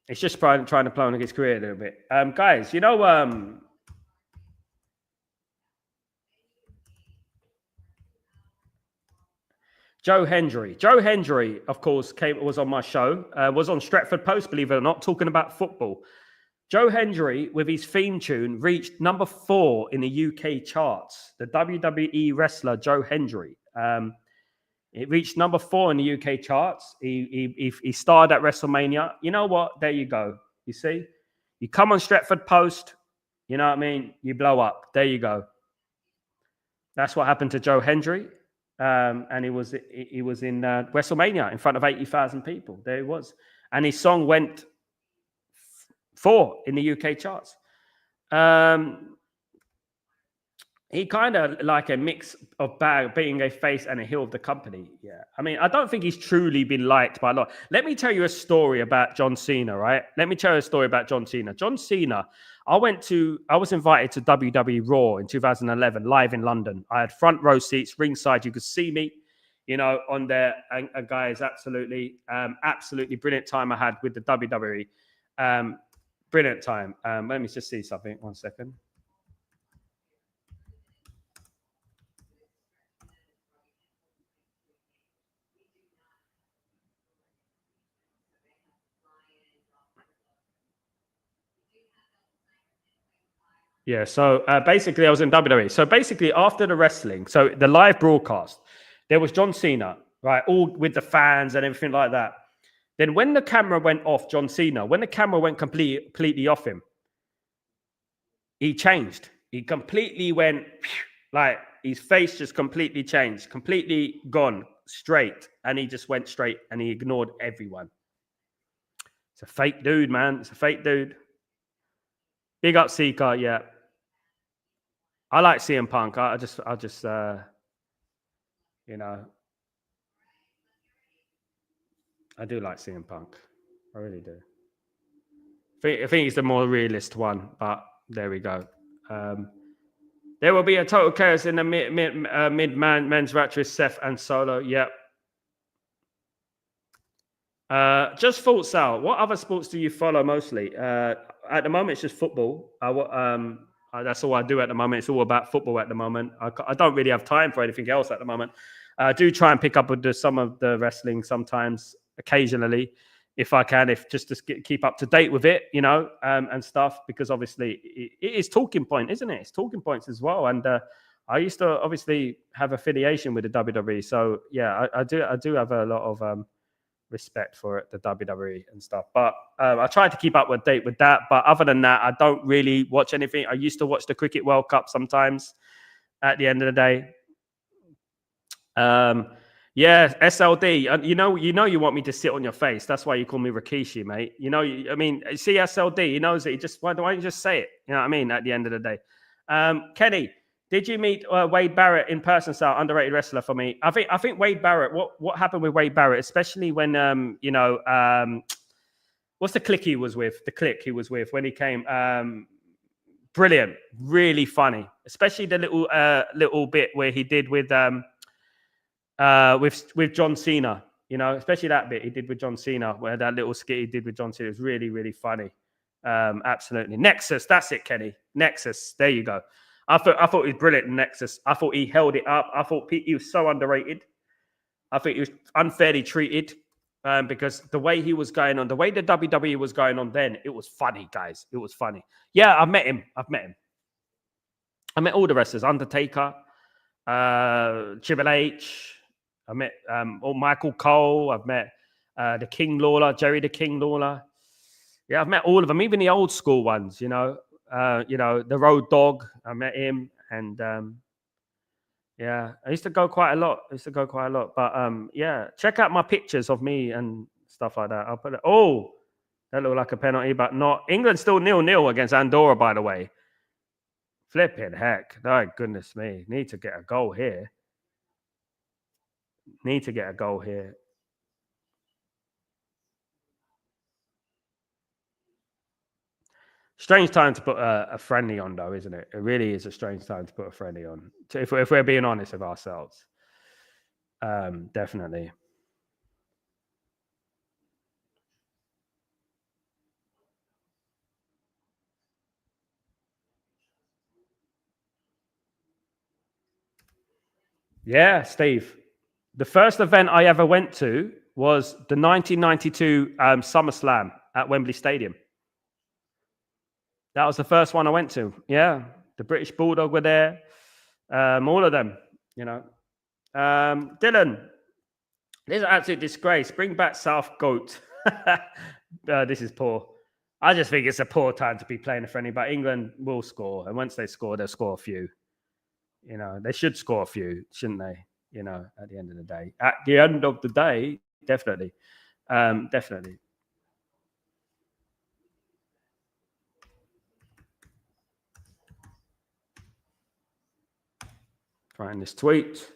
It's just trying to prolong his career a little bit. Guys, you know, Joe Hendry, of course, was on my show, was on Stretford Post, believe it or not, talking about football. Joe Hendry, with his theme tune, reached number 4 in the UK charts. The WWE wrestler Joe Hendry. It reached number 4 in the UK charts. He starred at WrestleMania. You know what? There you go. You see? You come on Stretford Post, you know what I mean? You blow up. There you go. That's what happened to Joe Hendry. And he was in WrestleMania in front of 80,000 people. There he was. And his song went 4 in the UK charts. He kind of like a mix of being a face and a heel of the company. Yeah. I mean, I don't think he's truly been liked by a lot. Let me tell you a story about John Cena, right? Let me tell you a story about John Cena. John Cena, I was invited to WWE Raw in 2011, live in London. I had front row seats, ringside. You could see me, you know, on there. And guys, absolutely brilliant time I had with the WWE. Brilliant time. Let me just see something. 1 second. Yeah, so basically I was in WWE. So basically after the wrestling, so the live broadcast, there was John Cena, right? All with the fans and everything like that. Then when the camera went off John Cena, when the camera went completely off him, he changed. He completely went, like his face just completely changed, completely gone straight. And he just went straight and he ignored everyone. It's a fake dude, man. It's a fake dude. Big up Seeker, yeah. I like CM Punk. I'll just you know, I do like CM Punk. I really do. I think he's the more realist one, but there we go. There will be a total chaos in the men's match with Seth and Solo. Yep. Just thought, Sal, what other sports do you follow mostly? At the moment, it's just football. That's all I do at the moment. It's all about football at the moment. I don't really have time for anything else at the moment. I do try and pick up with some of the wrestling sometimes, occasionally, if I can, if just to keep up to date with it, and stuff. Because obviously it is talking point, isn't it? It's talking points as well. And I used to obviously have affiliation with the WWE, so yeah, I do have a lot of respect for it, the WWE and stuff. But I try to keep up with date with that. But other than that, I don't really watch anything. I used to watch the Cricket World Cup sometimes at the end of the day. Yeah, SLD. You want me to sit on your face. That's why you call me Rikishi, mate. See SLD. He knows it. Why don't you just say it? You know what I mean? At the end of the day, Kenny, did you meet Wade Barrett in person? Sal, underrated wrestler for me. I think Wade Barrett. What happened with Wade Barrett, especially when what's the clique he was with? The clique he was with when he came. Brilliant, really funny, especially the little bit where he did with John Cena. Especially that bit he did with John Cena, where that little skit he did with John Cena was really, really funny. Absolutely. Nexus, that's it, Kenny. Nexus, there you go. I thought he was brilliant in Nexus. I thought he held it up. I thought he was so underrated. I think he was unfairly treated because the way he was going on, the way the WWE was going on then, it was funny, guys. It was funny. Yeah, I've met him. I met all the wrestlers. Undertaker, Triple H. I met Michael Cole. I've met the King Lawler, Jerry the King Lawler. Yeah, I've met all of them, even the old school ones, the Road Dog. I met him, and yeah, I used to go quite a lot. But yeah, check out my pictures of me and stuff like that. I'll put it. Oh, that looked like a penalty, but not. England still 0-0 against Andorra, by the way. Flipping heck. Oh, goodness me. Need to get a goal here. Strange time to put a friendly on, though, isn't it? It really is a strange time to put a friendly on. If we're being honest with ourselves. Definitely. Yeah, Steve. The first event I ever went to was the 1992 SummerSlam at Wembley Stadium. That was the first one I went to. Yeah, the British Bulldog were there. All of them, Dylan, this is an absolute disgrace. Bring back South Goat. This is poor. I just think it's a poor time to be playing a friendly, but England will score. And once they score, they'll score a few. They should score a few, shouldn't they? At the end of the day. At the end of the day, definitely. Definitely. Trying this tweet.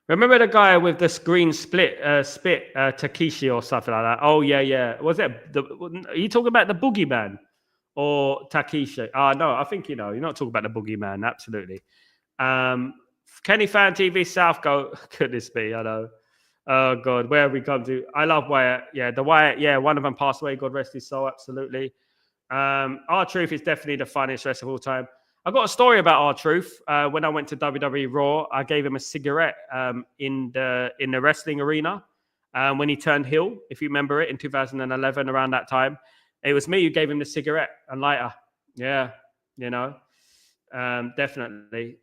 Remember the guy with the screen spit, Takeshi or something like that? Oh yeah. Was it? Are you talking about the Boogeyman or Takeshi? No, I think you're not talking about the Boogeyman. Absolutely. Kenny Fan TV South go. Goodness me, I know. Oh God, where have we come to? I love Wyatt. Yeah, the Wyatt. Yeah, one of them passed away. God rest his soul. Absolutely. R-Truth is definitely the funniest wrestler of all time. I got a story about R-Truth. When I went to WWE Raw, I gave him a cigarette in the wrestling arena when he turned heel. If you remember it, in 2011, around that time, it was me who gave him the cigarette and lighter. Yeah, Definitely.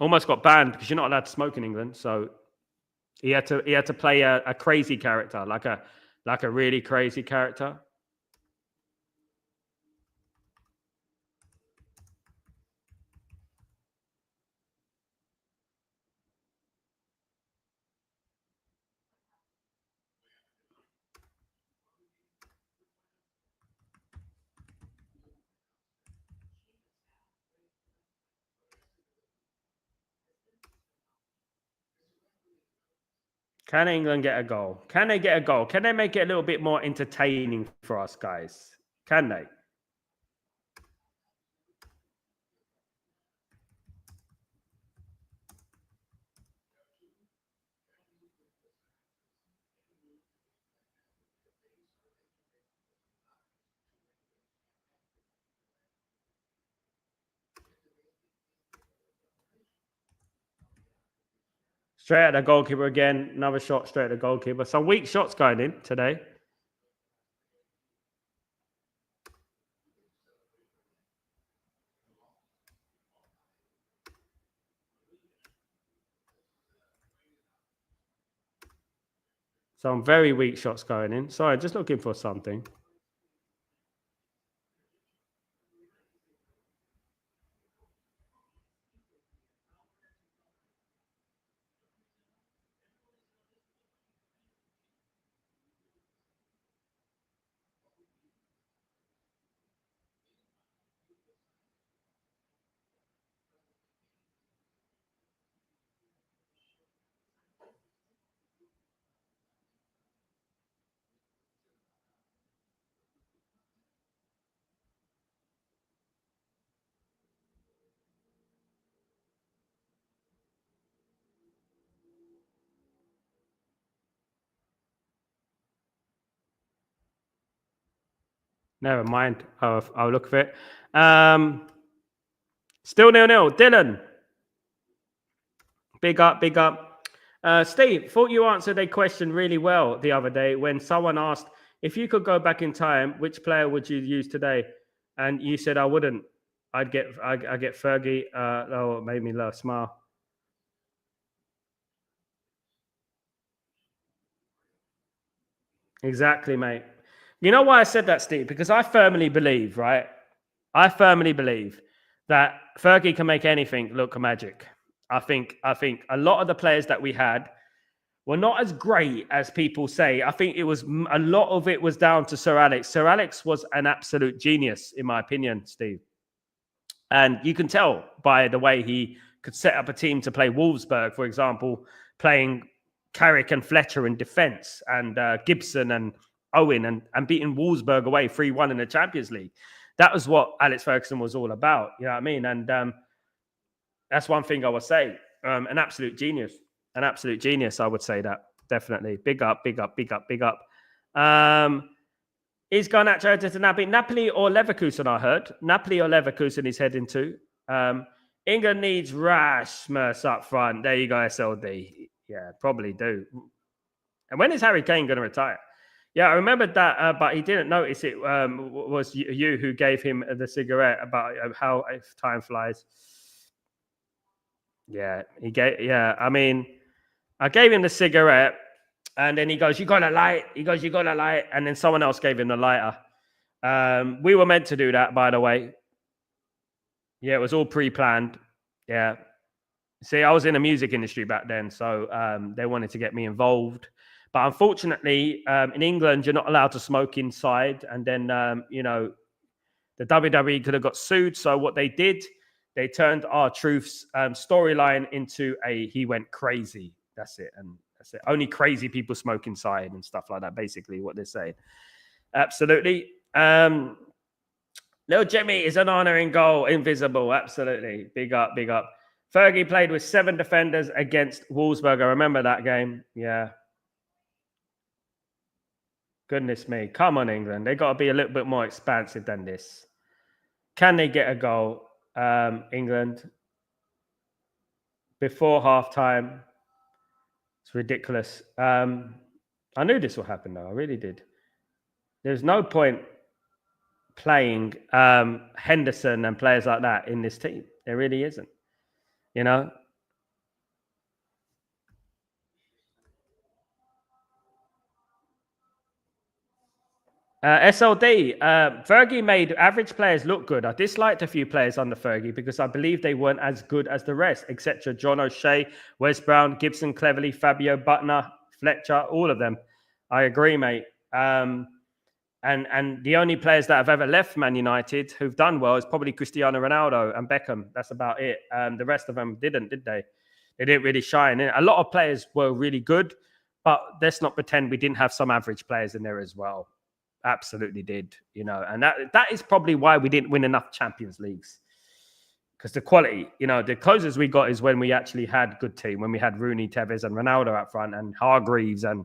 Almost got banned because you're not allowed to smoke in England. So he had to play a crazy character, like a really crazy character. Can England get a goal? Can they get a goal? Can they make it a little bit more entertaining for us, guys? Can they? Straight at the goalkeeper again. Another shot straight at the goalkeeper. Some weak shots going in today. Some very weak shots going in. Sorry, just looking for something. Never mind. I'll look for it. Still 0-0. Dylan. Big up, big up. Steve, thought you answered a question really well the other day when someone asked, if you could go back in time, which player would you use today? And you said, I wouldn't. I'd get Fergie. Oh, it made me laugh, smile. Exactly, mate. You know why I said that, Steve? Because I firmly believe, right? I firmly believe that Fergie can make anything look magic. I think a lot of the players that we had were not as great as people say. I think it was a lot of it was down to Sir Alex. Sir Alex was an absolute genius, in my opinion, Steve. And you can tell by the way he could set up a team to play Wolfsburg, for example, playing Carrick and Fletcher in defence and Gibson and Owen and beating Wolfsburg away 3-1 in the Champions League. That was what Alex Ferguson was all about. You know what I mean? And that's one thing I would say. An absolute genius. An absolute genius, I would say that. Definitely. Big up, big up, big up, big up. Is Garnacho to Napoli or Leverkusen, I heard. Napoli or Leverkusen he's heading to. England needs Rasmus up front. There you go, SLD. Yeah, probably do. And when is Harry Kane going to retire? Yeah, I remembered that, but he didn't notice it was you who gave him the cigarette about how time flies. Yeah, I mean, I gave him the cigarette. And then he goes, you got a light? He goes, you got a light? And then someone else gave him the lighter. We were meant to do that, by the way. Yeah, it was all pre-planned. Yeah. See, I was in the music industry back then, so they wanted to get me involved. But unfortunately, in England, you're not allowed to smoke inside. And then, the WWE could have got sued. So what they did, they turned R-Truth's storyline into he went crazy. That's it. And that's it. Only crazy people smoke inside and stuff like that, basically, what they're saying. Absolutely. Little Jimmy is an honor in goal. Invisible. Absolutely. Big up, big up. Fergie played with 7 defenders against Wolfsburg. I remember that game. Yeah. Goodness me. Come on, England. They got to be a little bit more expansive than this. Can they get a goal, England? Before halftime? It's ridiculous. I knew this would happen, though. I really did. There's no point playing Henderson and players like that in this team. There really isn't, you know. SLD, Fergie made average players look good. I disliked a few players under Fergie because I believe they weren't as good as the rest, etc. John O'Shea, Wes Brown, Gibson, Cleverley, Fabio, Butner, Fletcher, all of them. I agree, mate. And the only players that have ever left Man United who've done well is probably Cristiano Ronaldo and Beckham. That's about it. The rest of them didn't, did they? They didn't really shine. A lot of players were really good, but let's not pretend we didn't have some average players in there as well. Absolutely did, you know, and that is probably why we didn't win enough Champions Leagues, because the quality, you know, the closest we got is when we actually had good team, when we had Rooney, Tevez, and Ronaldo up front, and Hargreaves, and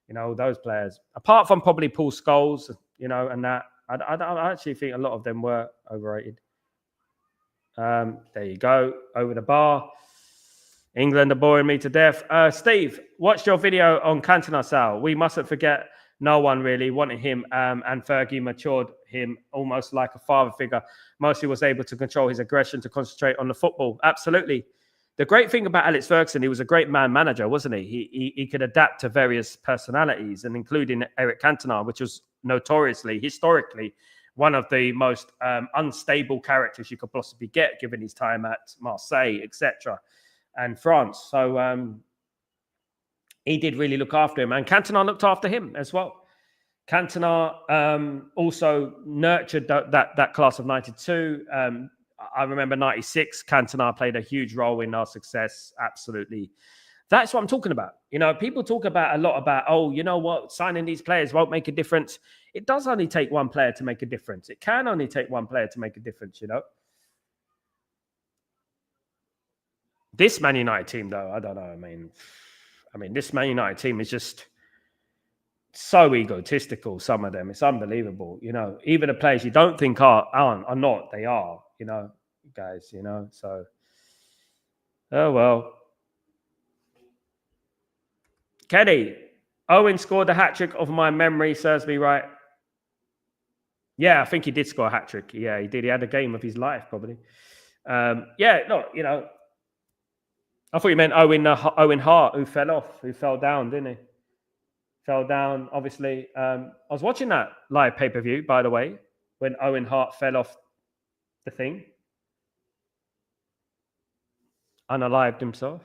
you know those players. Apart from probably Paul Scholes, you know, and that I actually think a lot of them were overrated. There you go, over the bar. England are boring me to death. Steve, watched your video on Cantona, Sal. We mustn't forget. No one really wanted him, and Fergie matured him almost like a father figure. Mostly was able to control his aggression to concentrate on the football. Absolutely. The great thing about Alex Ferguson, he was a great man manager, wasn't he? He could adapt to various personalities, and including Eric Cantona, which was notoriously, historically, one of the most unstable characters you could possibly get, given his time at Marseille, etc., and France. So, he did really look after him, and Cantona looked after him as well. Cantona also nurtured that class of 92. I remember 96, Cantona played a huge role in our success. Absolutely. That's what I'm talking about. You know, people talk about a lot about, oh, you know what, signing these players won't make a difference. It does only take one player to make a difference. It can only take one player to make a difference, you know. This Man United team, though, I don't know. I mean, this Man United team is just so egotistical. Some of them, it's unbelievable. You know, even the players you don't think are not. They are. You know, guys. You know, so oh well. Kenny, Owen scored a hat trick. Of my memory serves me right. Yeah, I think he did score a hat trick. Yeah, he did. He had a game of his life, probably. Yeah, no, you know. I thought you meant Owen Hart, who fell down, didn't he? Fell down, obviously. I was watching that live pay-per-view, by the way, when Owen Hart fell off the thing. Unalived himself.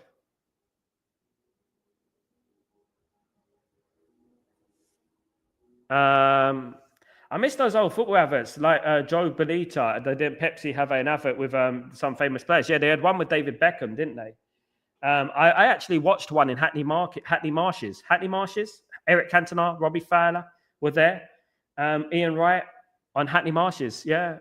I miss those old football adverts, like Joe Bonita. Did Pepsi have an advert with some famous players? Yeah, they had one with David Beckham, didn't they? I actually watched one in Hackney Marshes. Eric Cantona, Robbie Fowler were there. Ian Wright on Hackney Marshes. Yeah.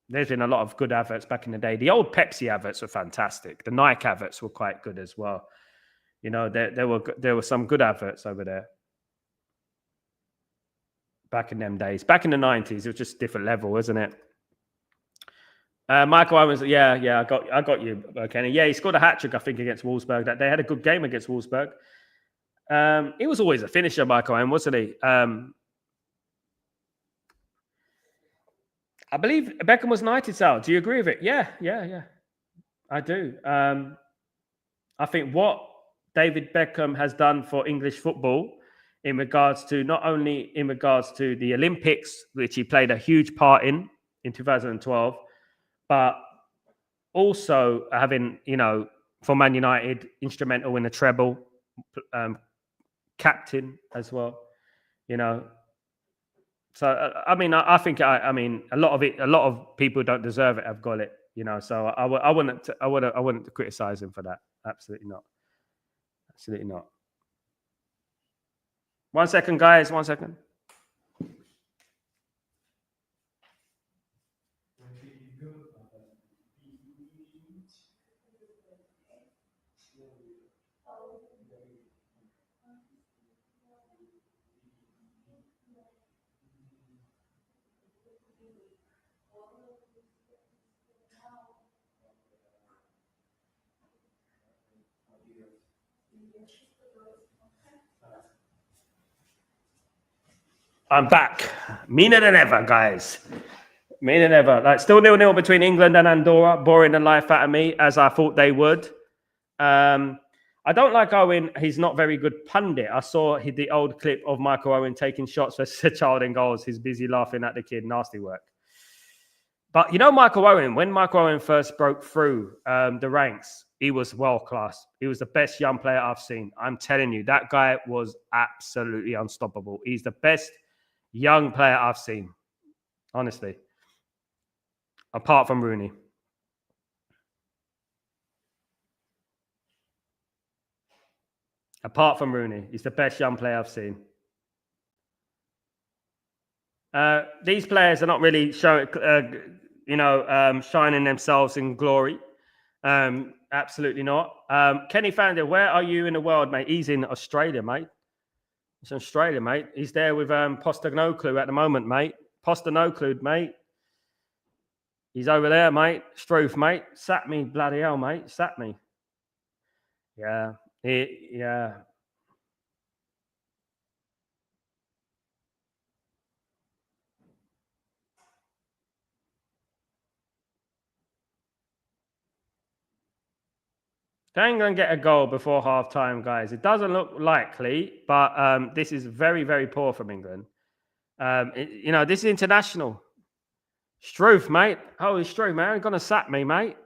There's been a lot of good adverts back in the day. The old Pepsi adverts were fantastic. The Nike adverts were quite good as well. You know, there were some good adverts over there. Back in them days. Back in the 90s, it was just a different level, wasn't it? Michael Owens, yeah, I got you, Kenny. Yeah, he scored a hat trick, I think, against Wolfsburg. That they had a good game against Wolfsburg. He was always a finisher, Michael Owens, wasn't he? I believe Beckham was knighted, Sal. Do you agree with it? Yeah. I do. I think what David Beckham has done for English football in regards to not only in regards to the Olympics, which he played a huge part in 2012, but also having, you know, for Man United, instrumental in the treble, captain as well, you know. So I mean, I think I mean a lot of people don't deserve it have got it, you know. So I wouldn't criticize him for that. Absolutely not. Absolutely not. 1 second, guys. 1 second. I'm back. Meaner than ever, guys. Meaner than ever. Like still 0-0 between England and Andorra. Boring the life out of me, as I thought they would. I don't like Owen. He's not very good pundit. I saw the old clip of Michael Owen taking shots versus a child in goals. He's busy laughing at the kid. Nasty work. But you know, Michael Owen, when Michael Owen first broke through the ranks, he was world class. He was the best young player I've seen. I'm telling you, that guy was absolutely unstoppable. He's the best young player I've seen, honestly, apart from Rooney. Apart from Rooney, he's the best young player I've seen. These players are not really showing, shining themselves in glory. Absolutely not. Kenny Fander, where are you in the world, mate? He's in Australia, mate. He's in Australia, mate. He's there with Postecoglou at the moment, mate. Postecoglou, mate. He's over there, mate. Struth, mate. Sat me, bloody hell, mate. Sat me. Yeah. Yeah. Can England get a goal before half time, guys? It doesn't look likely, but this is very, very poor from England. This is international. Struth, mate. Holy Struth, man. You're going to sack me, mate.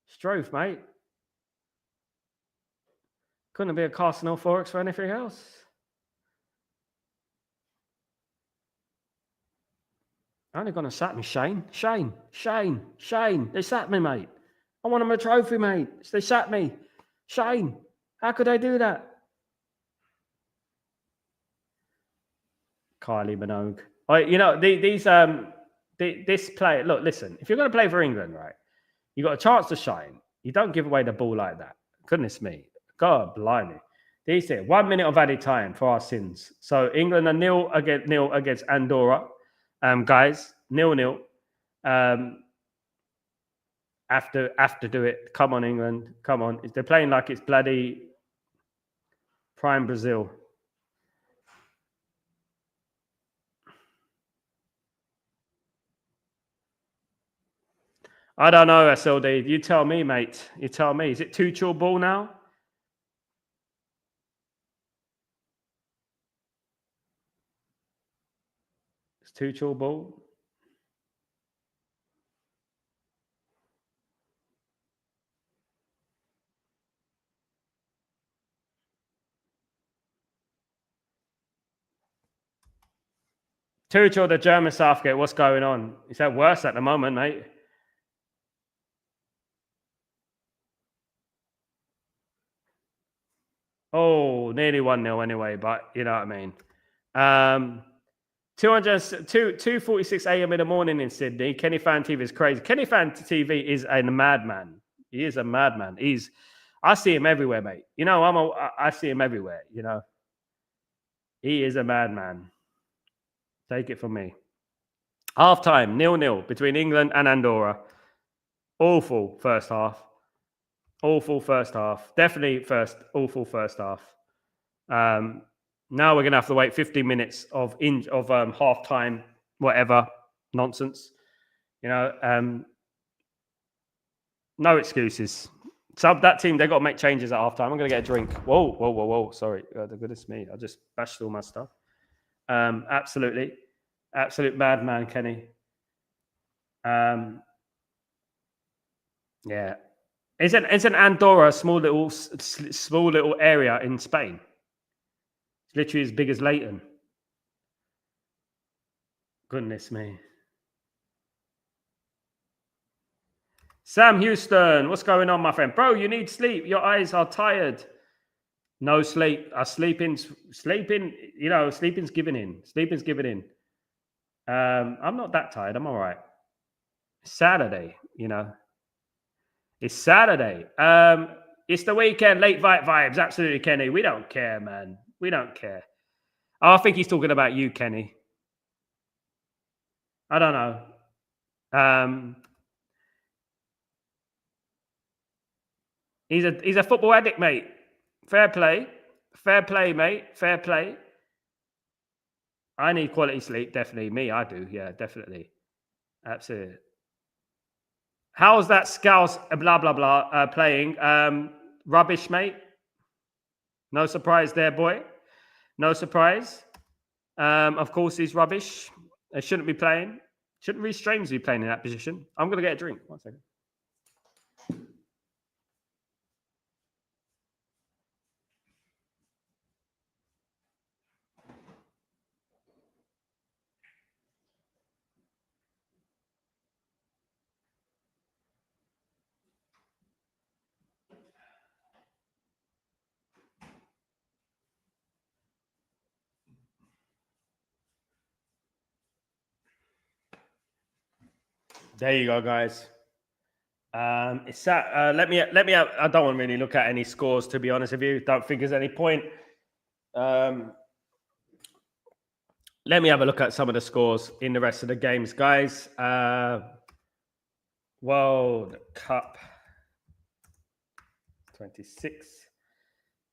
Struth, mate. Couldn't be a Cardinal Forex for anything else. Only going to sack me, Shane. Shane. They sacked me, mate. I want him a trophy, mate. They sacked me. Shane. How could they do that? Kylie Minogue. This player, look, listen, if you're going to play for England, right, you got a chance to shine. You don't give away the ball like that. Goodness me. God, blimey. These here, 1 minute of added time for our sins. So England are nil against Andorra. Guys, 0-0. Have to do it. Come on, England. Come on. They're playing like it's bloody prime Brazil. I don't know, SLD. You tell me, mate. You tell me. Is it Tuchel ball now? It's Tuchel ball. Tuchel, the German Southgate, what's going on? Is that worse at the moment, mate? Oh, nearly 1-0 anyway, but you know what I mean. 2:46 a.m. in the morning in Sydney. Kenny Fan TV is crazy. Kenny Fan TV is a madman. He is a madman. I see him everywhere, mate. You know, I see him everywhere, you know. He is a madman. Take it from me. Half-time, 0-0 between England and Andorra. Awful first half. Awful first half. Definitely awful first half. Now we're going to have to wait 15 minutes of half-time, whatever, nonsense. You know, no excuses. That team, they've got to make changes at half-time. I'm going to get a drink. Whoa. Sorry. Goodness me. I just bashed all my stuff. Absolutely. Absolute madman, Kenny. Yeah. Isn't Andorra a small little area in Spain? It's literally as big as Leighton. Goodness me. Sam Houston, what's going on, my friend? Bro, you need sleep. Your eyes are tired. No sleep. Sleeping's giving in. Sleeping's giving in. I'm not that tired. I'm all right. Saturday, you know. It's Saturday. It's the weekend. Late vibes. Absolutely, Kenny. We don't care, man. We don't care. Oh, I think he's talking about you, Kenny. I don't know. He's a football addict, mate. Fair play, mate. Fair play. I need quality sleep. Definitely. Me, I do. Yeah, definitely. Absolutely. How's that Scouse blah, blah, blah playing? Rubbish, mate. No surprise there, boy. No surprise. Of course, he's rubbish. They shouldn't be playing. Shouldn't Reece James be playing in that position? I'm going to get a drink. 1 second. There you go, guys. It's that. Let me. I don't want to really look at any scores, to be honest with you. Don't think there's any point. Let me have a look at some of the scores in the rest of the games, guys. World Cup 26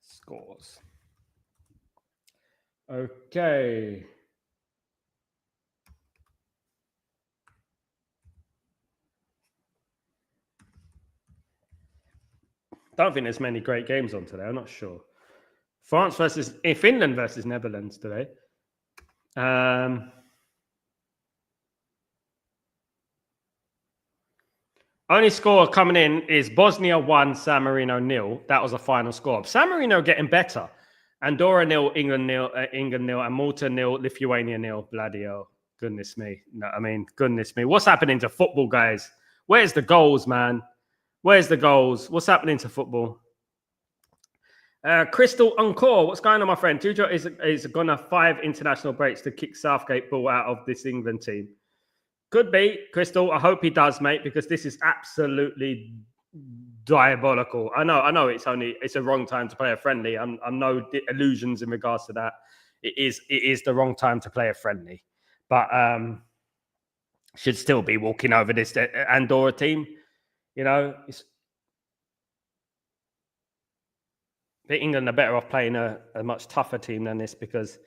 scores. Okay. Don't think there's many great games on today. I'm not sure. Finland versus Netherlands today. Only score coming in is Bosnia 1, San Marino 0. That was the final score. San Marino getting better. Andorra 0, England 0, and Malta 0, Lithuania 0. Bloody hell. Goodness me. No, I mean, goodness me. What's happening to football, guys? Where's the goals, man? Where's the goals? What's happening to football? Crystal Encore, what's going on, my friend? Juju is gonna 5 international breaks to kick Southgate ball out of this England team. Could be, Crystal. I hope he does, mate, because this is absolutely diabolical. I know it's a wrong time to play a friendly. I'm no illusions in regards to that. It is the wrong time to play a friendly, but should still be walking over this Andorra team. You know, England are better off playing a much tougher team than this because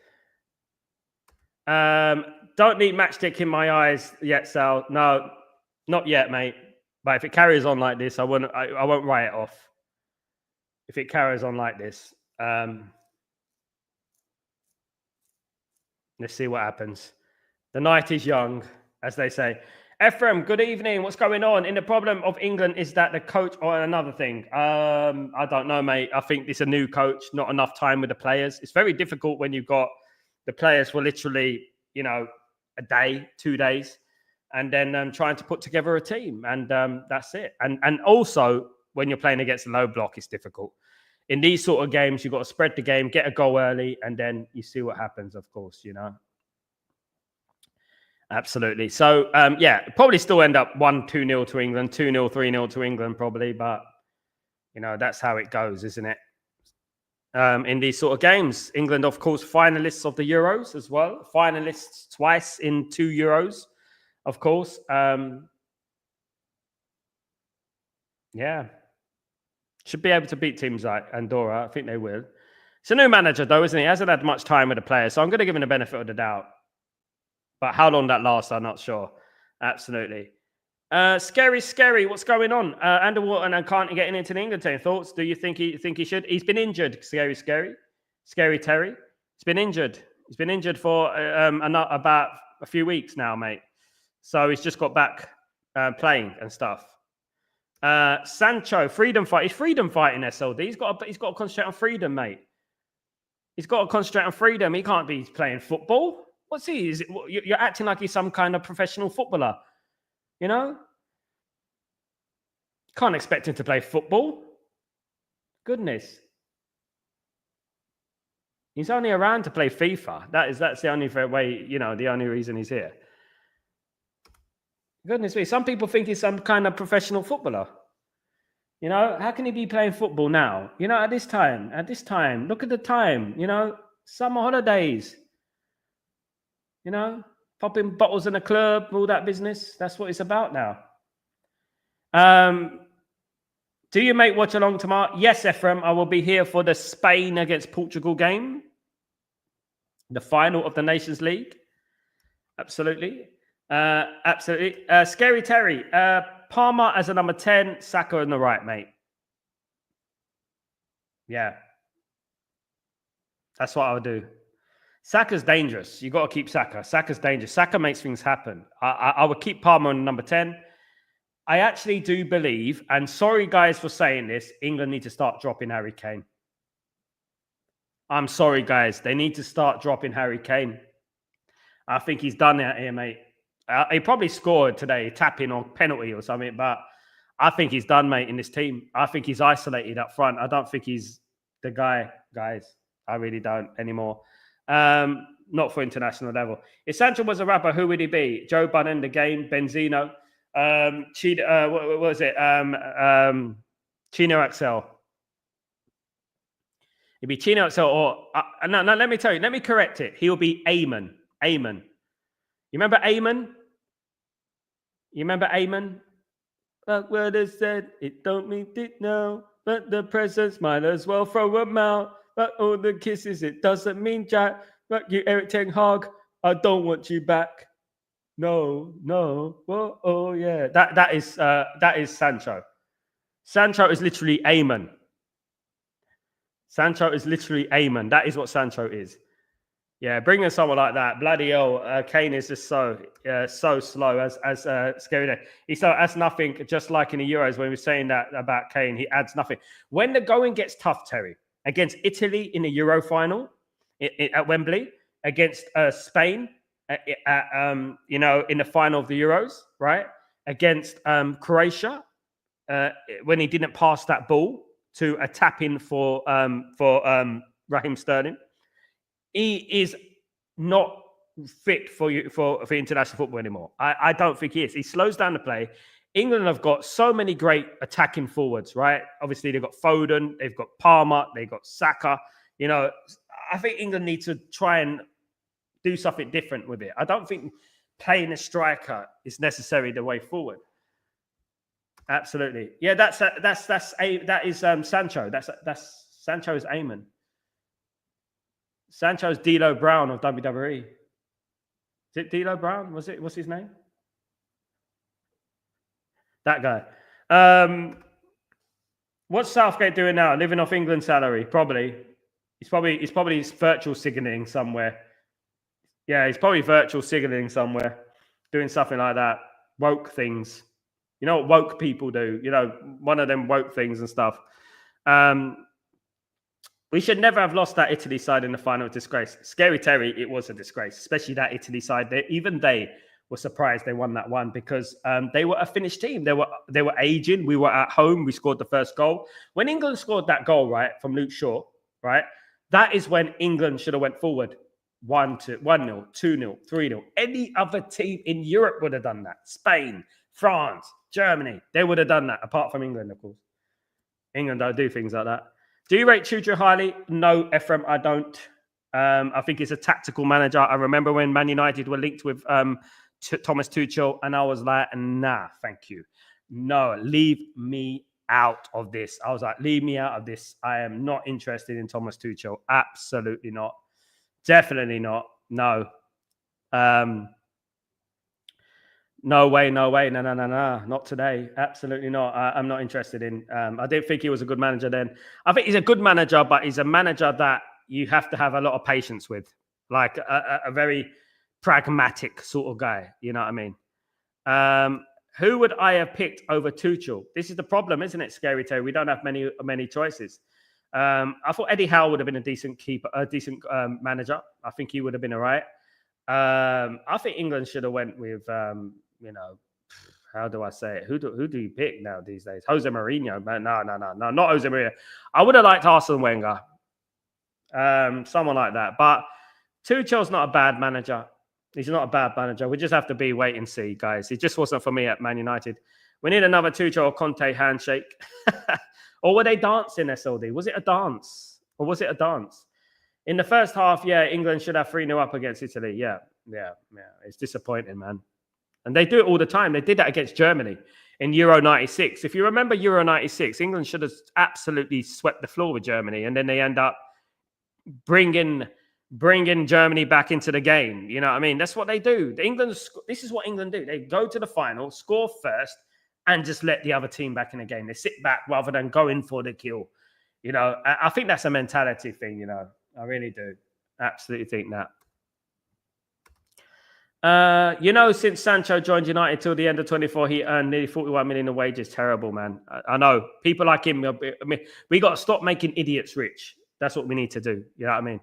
don't need matchstick in my eyes yet, Sal. No, not yet, mate. But if it carries on like this, I won't write it off. If it carries on like this, let's see what happens. The night is young, as they say. Ephraim, good evening. What's going on? And the problem of England is that the coach, or another thing, I don't know, mate. I think it's a new coach, not enough time with the players. It's very difficult when you've got the players for literally, a day, 2 days, and then trying to put together a team. And that's it. And also, when you're playing against a low block, it's difficult. In these sort of games, you've got to spread the game, get a goal early, and then you see what happens, of course, Absolutely. So, probably still end up 1-2-0 to England, 2-0, 3-0 to England, probably. But, that's how it goes, isn't it? In these sort of games. England, of course, finalists of the Euros as well. Finalists twice in 2 Euros, of course. Should be able to beat teams like Andorra. I think they will. It's a new manager, though, isn't he? He hasn't had much time with the players. So I'm going to give him the benefit of the doubt. But how long that lasts, I'm not sure. Absolutely. Scary. What's going on? Underwater and can't getting into the England team. Thoughts? Do you think he should? He's been injured. Scary Terry. He's been injured. He's been injured for about a few weeks now, mate. So he's just got back playing and stuff. Sancho, freedom fight. He's freedom fighting SLD. He's got to concentrate on freedom, mate. He's got to concentrate on freedom. He can't be playing football. What's he? You're acting like he's some kind of professional footballer. Can't expect him to play football. Goodness. He's only around to play FIFA. That's the only way, the only reason he's here. Goodness me. Some people think he's some kind of professional footballer. How can he be playing football now? At this time, look at the time, summer holidays. Popping bottles in a club, all that business. That's what it's about now. Do you make Watchalong tomorrow? Yes, Ephraim. I will be here for the Spain against Portugal game. The final of the Nations League. Absolutely. Absolutely. Scary Terry. Palmer as a number 10, Saka on the right, mate. Yeah. That's what I would do. Saka's dangerous. You got to keep Saka. Saka's dangerous. Saka makes things happen. I would keep Palmer on number 10. I actually do believe, and sorry guys for saying this, England need to start dropping Harry Kane. I'm sorry guys. They need to start dropping Harry Kane. I think he's done that here, mate. He probably scored today, tapping or penalty or something, but I think he's done, mate, in this team. I think he's isolated up front. I don't think he's the guy, guys. I really don't anymore. Not for international level. If Sancho was a rapper, who would he be? Joe Budden, The Game, Benzino, what was it? Chino Axel. He'd be Chino Axel or... no, let me tell you. Let me correct it. He'll be Eamon. Eamon. You remember Eamon? You remember Eamon? But what is said, it don't mean it now. But the presents might as well throw them out. But all the kisses, it doesn't mean jack. But you, Eric Ten Hag, I don't want you back. No. Oh yeah. That is Sancho. Sancho is literally Eamon. Sancho is literally Eamon. That is what Sancho is. Yeah, bringing someone like that, bloody hell, Kane is just so slow as scary there. He's so adds nothing, just like in the Euros when we were saying that about Kane, he adds nothing. When the going gets tough, Terry, against Italy in the Euro final at Wembley, against Spain, in the final of the Euros, right? Against Croatia, when he didn't pass that ball to a tap in for Raheem Sterling. He is not fit for international football anymore. I don't think he is. He slows down the play. England have got so many great attacking forwards, right? Obviously, they've got Foden, they've got Palmer, they've got Saka. You know, I think England need to try and do something different with it. I don't think playing a striker is necessarily the way forward. Absolutely, yeah. That is Sancho. That's Sancho's Eamon. Sancho's D'Lo Brown of WWE. Is it D'Lo Brown? What's his name? That guy. What's Southgate doing now? Living off England's salary? Probably. He's probably virtual signaling somewhere. Yeah, he's probably virtual signaling somewhere, doing something like that. Woke things. You know what woke people do? You know, one of them woke things and stuff. We should never have lost that Italy side in the final. Disgrace. Scary Terry, it was a disgrace, especially that Italy side. Even they were surprised they won that one because they were a finished team. They were aging. We were at home. We scored the first goal. When England scored that goal, right, from Luke Shaw, right, that is when England should have went forward. 1-0, 2-0, 3-0. Any other team in Europe would have done that. Spain, France, Germany, they would have done that, apart from England, of course. England don't do things like that. Do you rate Tuchel highly? No, Ephraim, I don't. I think he's a tactical manager. I remember when Man United were linked with Thomas Tuchel, and I was like, nah, thank you. No, leave me out of this. I was like, leave me out of this. I am not interested in Thomas Tuchel. Absolutely not. Definitely not. No. No way. No. Not today. Absolutely not. I'm not interested in. I didn't think he was a good manager then. I think he's a good manager, but he's a manager that you have to have a lot of patience with. Like a very pragmatic sort of guy. You know what I mean? Who would I have picked over Tuchel? This is the problem, isn't it, Scary Terry? We don't have many choices. I thought Eddie Howe would have been a decent keeper, a decent manager. I think he would have been all right. I think England should have went with, how do I say it? Who do you pick now these days? Jose Mourinho? No, not Jose Mourinho. I would have liked Arsene Wenger, someone like that. But Tuchel's not a bad manager. He's not a bad manager. We just have to be wait and see, guys. It just wasn't for me at Man United. We need another Tuchel or Conte handshake. Or were they dancing, SLD? Was it a dance? Or was it a dance? In the first half, yeah, England should have 3-0 up against Italy. Yeah. It's disappointing, man. And they do it all the time. They did that against Germany in Euro 96. If you remember Euro 96, England should have absolutely swept the floor with Germany. And then they end up bringing bringing Germany back into the game. You know what I mean? That's what they do. This is what England do. They go to the final, score first, and just let the other team back in the game. They sit back rather than go in for the kill. You know, I think that's a mentality thing, you know. I really do. Absolutely think that. You know, since Sancho joined United till the end of 24, he earned nearly 41 million in wages. Terrible, man. I know. People like him, I mean, we got to stop making idiots rich. That's what we need to do. You know what I mean?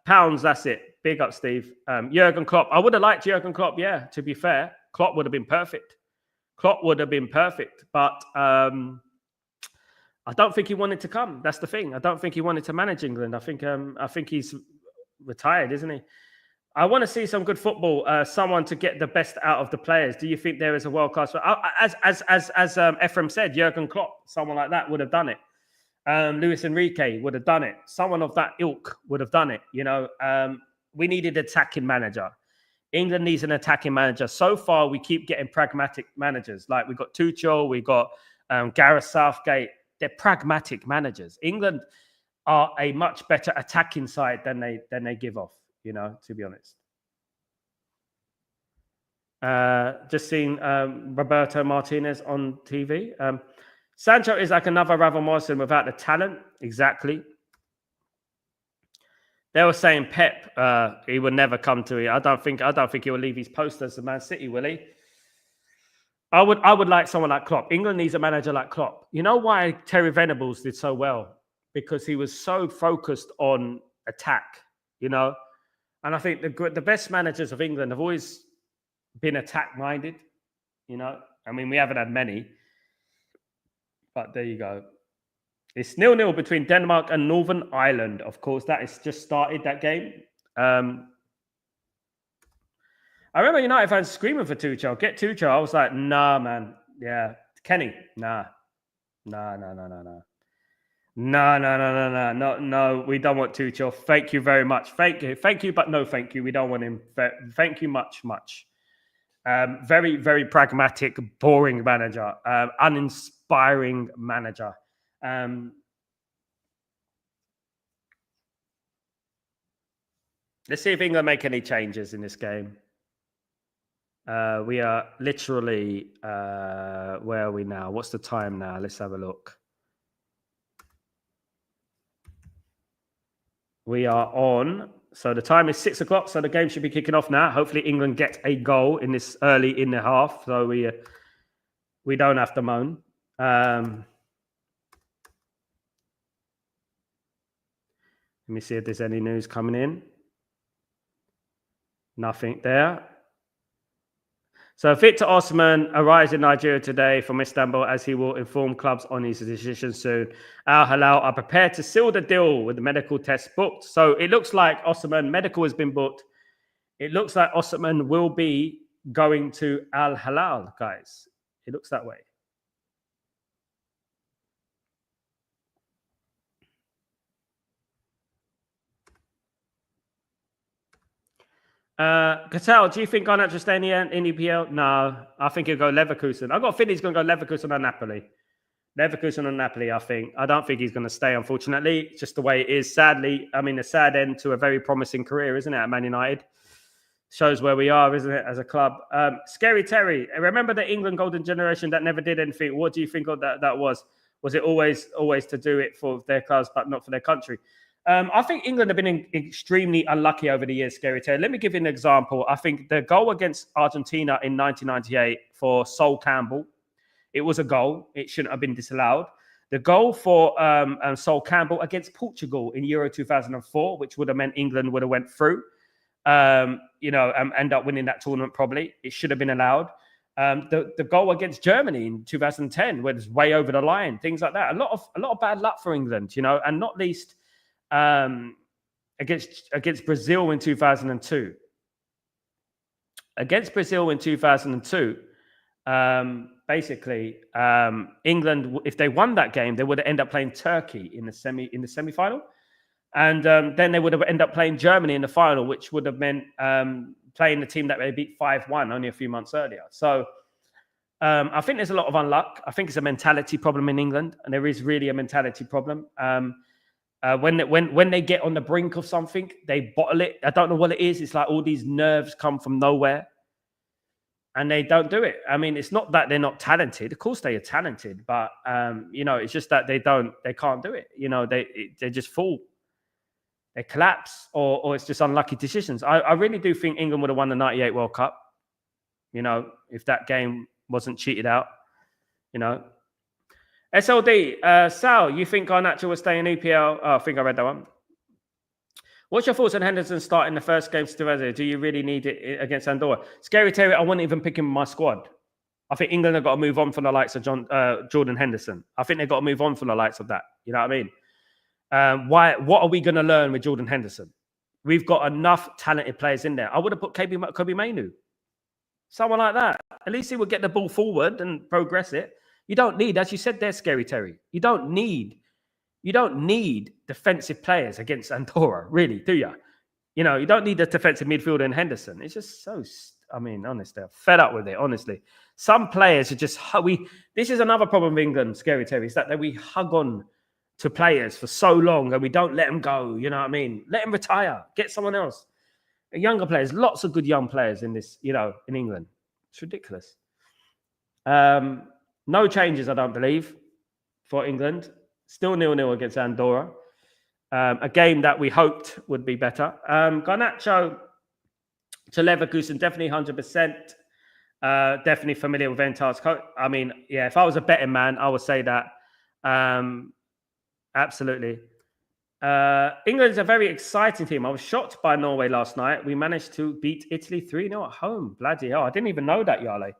Pounds, that's it. Big up, Steve. Jurgen Klopp. I would have liked Jurgen Klopp, yeah, to be fair. Klopp would have been perfect. Klopp would have been perfect. But I don't think he wanted to come. That's the thing. I don't think he wanted to manage England. I think he's retired, isn't he? I want to see some good football. Someone to get the best out of the players. Do you think there is a world class? As Ephraim said, Jurgen Klopp, someone like that would have done it. Luis Enrique would have done it. Someone of that ilk would have done it. You know, we needed an attacking manager. England needs an attacking manager. So far, we keep getting pragmatic managers. Like we got Tuchel, we got Gareth Southgate. They're pragmatic managers. England are a much better attacking side than they give off. You know, to be honest. Just seen Roberto Martinez on TV. Sancho is like another Ravel Morrison without the talent. Exactly. They were saying Pep, he would never come to it. I don't think he will leave his post as a Man City, will he? I would like someone like Klopp. England needs a manager like Klopp. You know why Terry Venables did so well? Because he was so focused on attack, you know. And I think the best managers of England have always been attack-minded, you know. I mean, we haven't had many. But there you go. It's 0-0 between Denmark and Northern Ireland. Of course, that is just started, that game. I remember United fans screaming for Tuchel. Get Tuchel. I was like, nah, man. Yeah. Kenny, nah. No, we don't want Tuchel. Thank you very much. Thank you, but no thank you. We don't want him. Thank you much. Very, very pragmatic, boring manager. Uninspiring manager. Let's see if England make any changes in this game. We are literally, where are we now? What's the time now? Let's have a look. We are on. So the time is 6 o'clock. So the game should be kicking off now. Hopefully England gets a goal in this early in the half. So we don't have to moan. Let me see if there's any news coming in. Nothing there. So Victor Osman arrives in Nigeria today from Istanbul as he will inform clubs on his decision soon. Al Hilal are prepared to seal the deal with the medical test booked. So it looks like Osman, medical has been booked. It looks like Osman will be going to Al Hilal, guys. It looks that way. Cattell, do you think Garnacho will stay in the EPL? No, I think he'll go Leverkusen. I've got a feeling he's going to go Leverkusen or Napoli. Leverkusen or Napoli, I think. I don't think he's going to stay, unfortunately. It's just the way it is. Sadly, I mean, a sad end to a very promising career, isn't it, at Man United? Shows where we are, isn't it, as a club? Scary Terry, remember the England golden generation that never did anything? What do you think of that was? Was it always to do it for their clubs, but not for their country? I think England have been extremely unlucky over the years, Scary Terry. Let me give you an example. I think the goal against Argentina in 1998 for Sol Campbell, it was a goal. It shouldn't have been disallowed. The goal for Sol Campbell against Portugal in Euro 2004, which would have meant England would have went through, end up winning that tournament probably. It should have been allowed. The goal against Germany in 2010, where it's way over the line, things like that. A lot of bad luck for England, and not least against Brazil in 2002. Against Brazil in 2002, England, if they won that game, they would have ended up playing Turkey in the semi-final, and then they would have ended up playing Germany in the final, which would have meant playing the team that they beat 5-1 only a few months earlier. So I think there's a lot of unluck. I think it's a mentality problem in England, and there is really a mentality problem. When they get on the brink of something, they bottle it. I don't know what it is. It's like all these nerves come from nowhere, and they don't do it. I mean, it's not that they're not talented. Of course, they are talented, but it's just that they can't do it. They just fall, they collapse, or it's just unlucky decisions. I really do think England would have won the '98 World Cup. If that game wasn't cheated out. SLD, Sal, you think Garnacho will stay in EPL? Oh, I think I read that one. What's your thoughts on Henderson starting the first game to Do you really need it against Andorra? Scary Terry, I wouldn't even pick him in my squad. I think England have got to move on from the likes of Jordan Henderson. I think they've got to move on from the likes of that. You know what I mean? What are we going to learn with Jordan Henderson? We've got enough talented players in there. I would have put Kobe Mainu. Someone like that. At least he would get the ball forward and progress it. You don't need, as you said there, Scary Terry, you don't need defensive players against Andorra, really, do you? You don't need a defensive midfielder in Henderson. It's just so, honestly, I'm fed up with it, honestly. Some players are just, this is another problem with England, Scary Terry, is that we hug on to players for so long and we don't let them go, you know what I mean? Let them retire, get someone else. Younger players, lots of good young players in this, in England. It's ridiculous. No changes, I don't believe, for England. Still 0-0 against Andorra. A game that we hoped would be better. Garnacho to Leverkusen, definitely 100%. Definitely familiar with Entar's coach. If I was a betting man, I would say that. Absolutely. England's a very exciting team. I was shocked by Norway last night. We managed to beat Italy 3-0 at home. Bloody hell. I didn't even know that, Yale.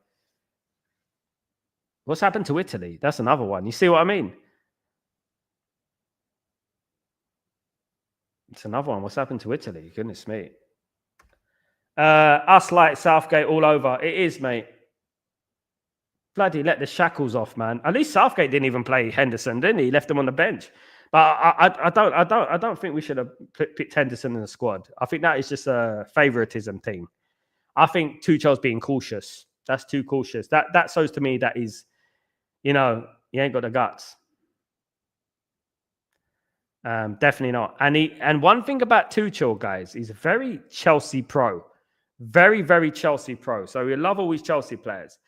What's happened to Italy? That's another one. You see what I mean? It's another one. What's happened to Italy? Goodness me. Us like Southgate all over. It is, mate. Bloody let the shackles off, man. At least Southgate didn't even play Henderson, didn't he? He left him on the bench. But I don't think we should have picked Henderson in the squad. I think that is just a favoritism thing. I think Tuchel's being cautious. That's too cautious. That shows to me that he's, he ain't got the guts. Definitely not. And one thing about Tuchel, guys, he's a very Chelsea pro. Very, very Chelsea pro. So we love all these Chelsea players.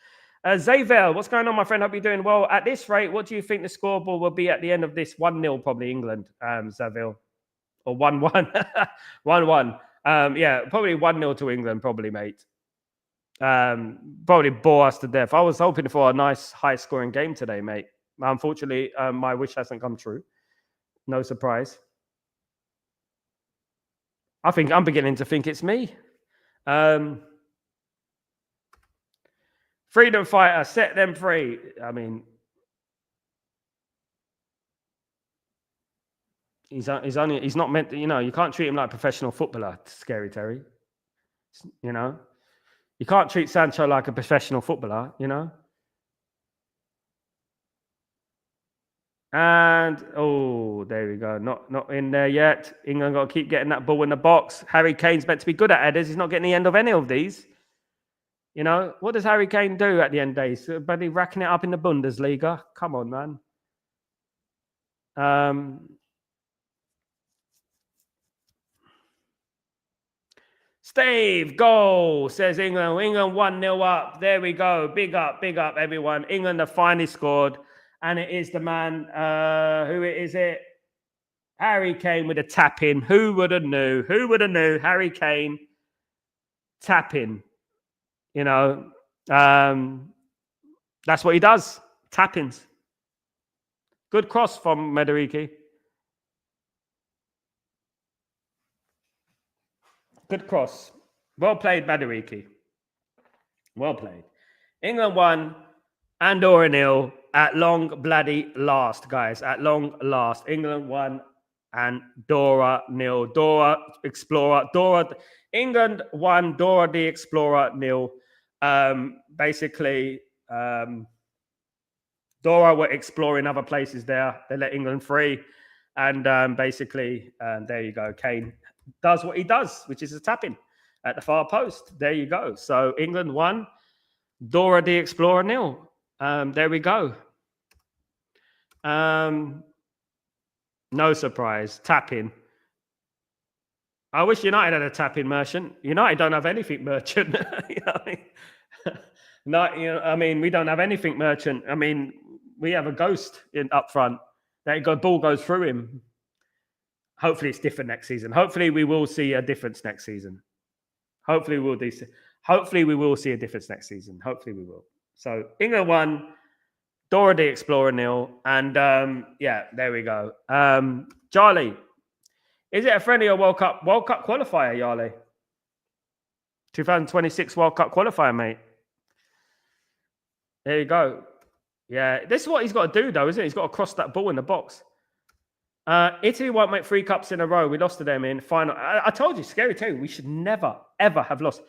Zavel, what's going on, my friend? Hope you're doing well. At this rate, what do you think the scoreboard will be at the end of this? 1-0, probably England, Zavel. Or 1-1. 1-1. Probably 1-0 to England, probably, mate. Probably bore us to death. I was hoping for a nice high-scoring game today, mate. Unfortunately, my wish hasn't come true. No surprise. I'm beginning to think it's me. Freedom fighter, set them free. He's not meant to, you can't treat him like a professional footballer, Scary Terry. You can't treat Sancho like a professional footballer, And there we go. Not in there yet. England got to keep getting that ball in the box. Harry Kane's meant to be good at headers. He's not getting the end of any of these. What does Harry Kane do at the end days? But he's racking it up in the Bundesliga. Come on, man. Steve, goal, says England. England 1-0 up. There we go. Big up, everyone. England have finally scored. And it is the man, who is it? Harry Kane with a tap-in. Who would have knew? Harry Kane tap-in. That's what he does. Tap-ins. Good cross from Madueke. Good cross. Well played, Madueke. Well played. England won. Andorra 0 at long bloody last, guys. At long last. England won. Andorra 0. Dora Explorer. England won. Dora the Explorer 0. Basically, Dora were exploring other places there. They let England free. And there you go. Kane does what he does, which is a tap-in at the far post. There you go. So England won. Dora the Explorer 0. There we go. No surprise. Tapping. I wish United had a tapping merchant. United don't have anything merchant. You know what I mean? Not, you know, I mean, we don't have anything merchant. I mean, we have a ghost in up front. That ball goes through him. Hopefully, it's different next season. Hopefully, we will see a difference next season. Hopefully, we will see a difference next season. Hopefully, we will. So, England won, Dora the Explorer nil, and yeah, there we go. Charlie, is it a friendly or World Cup qualifier, Yarley? 2026 World Cup qualifier, mate. There you go. Yeah, this is what he's got to do, though, isn't it? He's got to cross that ball in the box. Italy won't make 3 cups in a row. We lost to them in final. I told you, Scary Terry, we should never, ever have lost.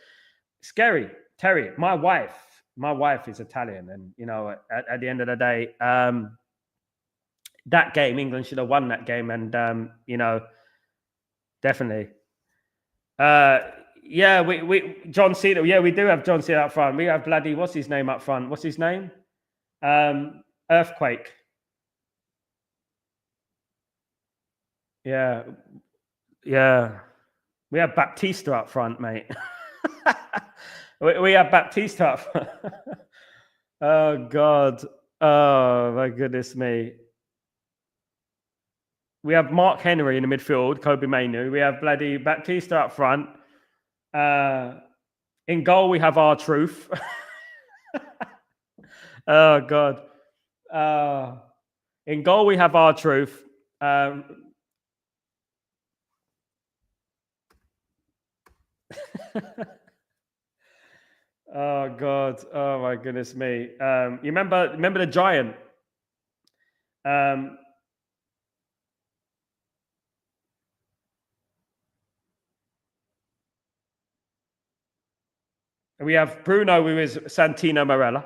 Scary Terry, my wife is Italian. And, you know, at the end of the day, that game, England should have won that game. And, you know, definitely. Yeah, we John Cena. Yeah, we do have John Cena up front. We have bloody, what's his name up front? What's his name? Earthquake. Yeah. Yeah. We have Baptista up front, mate. we have Baptista up front. Oh, God. Oh, my goodness me. We have Mark Henry in the midfield, Kobe Mainu. We have bloody Baptista up front. In goal, we have our truth. Oh, God. In goal, we have our truth. Oh, God. Oh, my goodness me. You remember the Giant? We have Bruno, who is Santino Marella.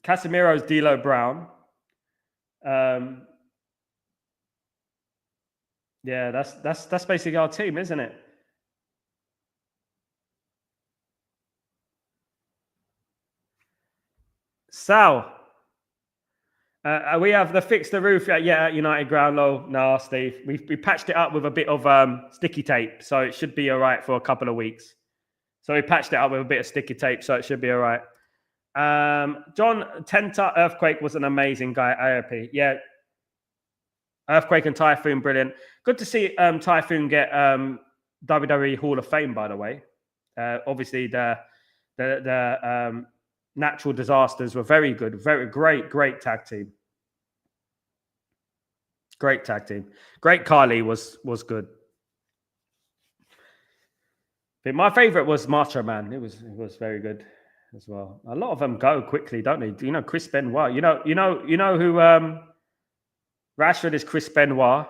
Casemiro's D'Lo Brown. Yeah, that's basically our team, isn't it? Sal, we have the fix the roof at United Ground Low. No, Steve, we patched it up with a bit of sticky tape, so it should be all right for a couple of weeks. So we patched it up with a bit of sticky tape, so it should be all right. John Tenta Earthquake was an amazing guy. IOP, yeah. Earthquake and Typhoon, brilliant. Good to see Typhoon get WWE Hall of Fame, by the way. Obviously, the natural disasters were very good. Very great tag team. Great tag team. Great Carly was good. But my favorite was Macho Man. It was very good as well. A lot of them go quickly, don't they? You know, Chris Benoit. You know who Rashford is Chris Benoit.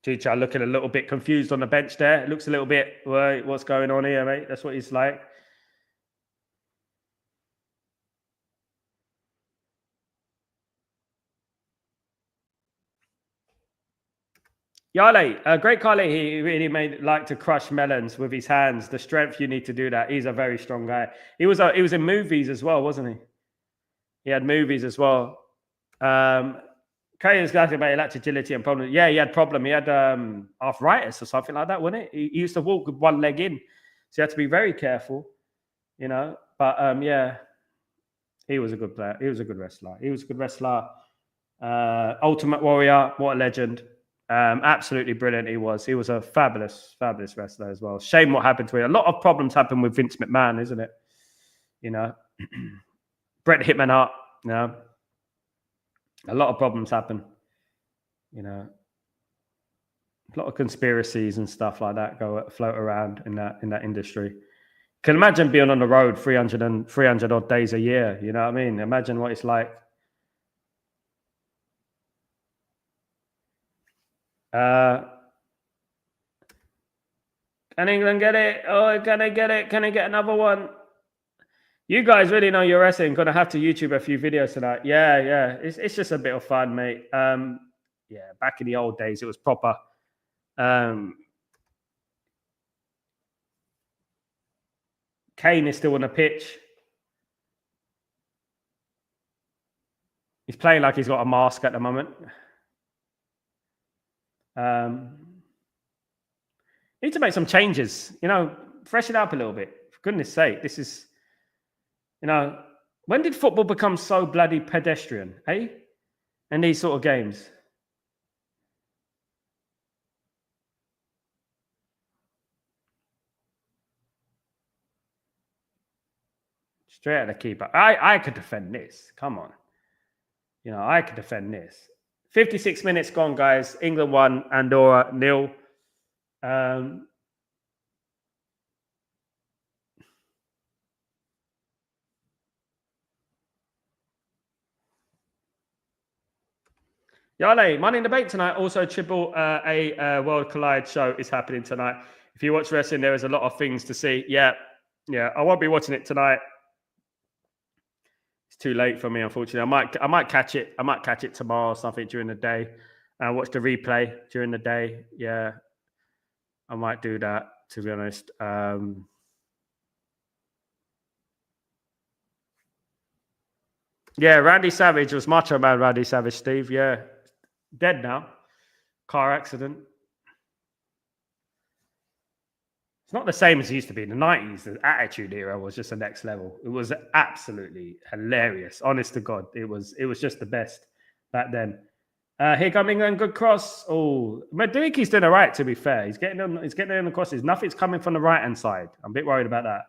Chicha looking a little bit confused on the bench there. It looks a little bit, what's going on here, mate? That's what he's like. Yale, great Carly. He really like to crush melons with his hands. The strength you need to do that. He's a very strong guy. He was in movies as well, wasn't he? He had movies as well. Kayan's got about lack agility and problems. Yeah, he had problem. He had arthritis or something like that, wasn't it? He used to walk with one leg in, so you had to be very careful, you know. But yeah, he was a good player. He was a good wrestler. Ultimate Warrior, what a legend. Absolutely brilliant he was. He was a fabulous wrestler as well. Shame what happened to him. A lot of problems happened with Vince McMahon, isn't it? You know, Bret Hitman Hart, you know. A lot of problems happen, you know. A lot of conspiracies and stuff like that float around in that industry. Can imagine being on the road 300 odd days a year. You know what I mean? Imagine what it's like. Can England get it? Oh, can they get it? Can they get another one? You guys really know your wrestling. Gonna have to YouTube a few videos tonight. Yeah. It's just a bit of fun, mate. Yeah, back in the old days, it was proper. Kane is still on the pitch. He's playing like he's got a mask at the moment. Need to make some changes. Freshen up a little bit. For goodness sake, this is, when did football become so bloody pedestrian, eh? And these sort of games. Straight at the keeper. I could defend this. Come on. I could defend this. 56 minutes gone, guys. England 1, Andorra 0. Yale, Money in the Bank tonight. Also, Triple A World Collide show is happening tonight. If you watch wrestling, there is a lot of things to see. Yeah. I won't be watching it tonight. It's too late for me, unfortunately. I might catch it. I might catch it tomorrow or something during the day, and watch the replay during the day. Yeah, I might do that, to be honest. Yeah, Randy Savage was Macho Man Randy Savage, Steve. Yeah, dead now. Car accident. It's not the same as it used to be in the 90s. The Attitude Era was just the next level. It was absolutely hilarious. Honest to God, it was just the best back then. Here come England, good cross. Oh, Maduiki's doing all right, to be fair. He's getting on the crosses. Nothing's coming from the right-hand side. I'm a bit worried about that.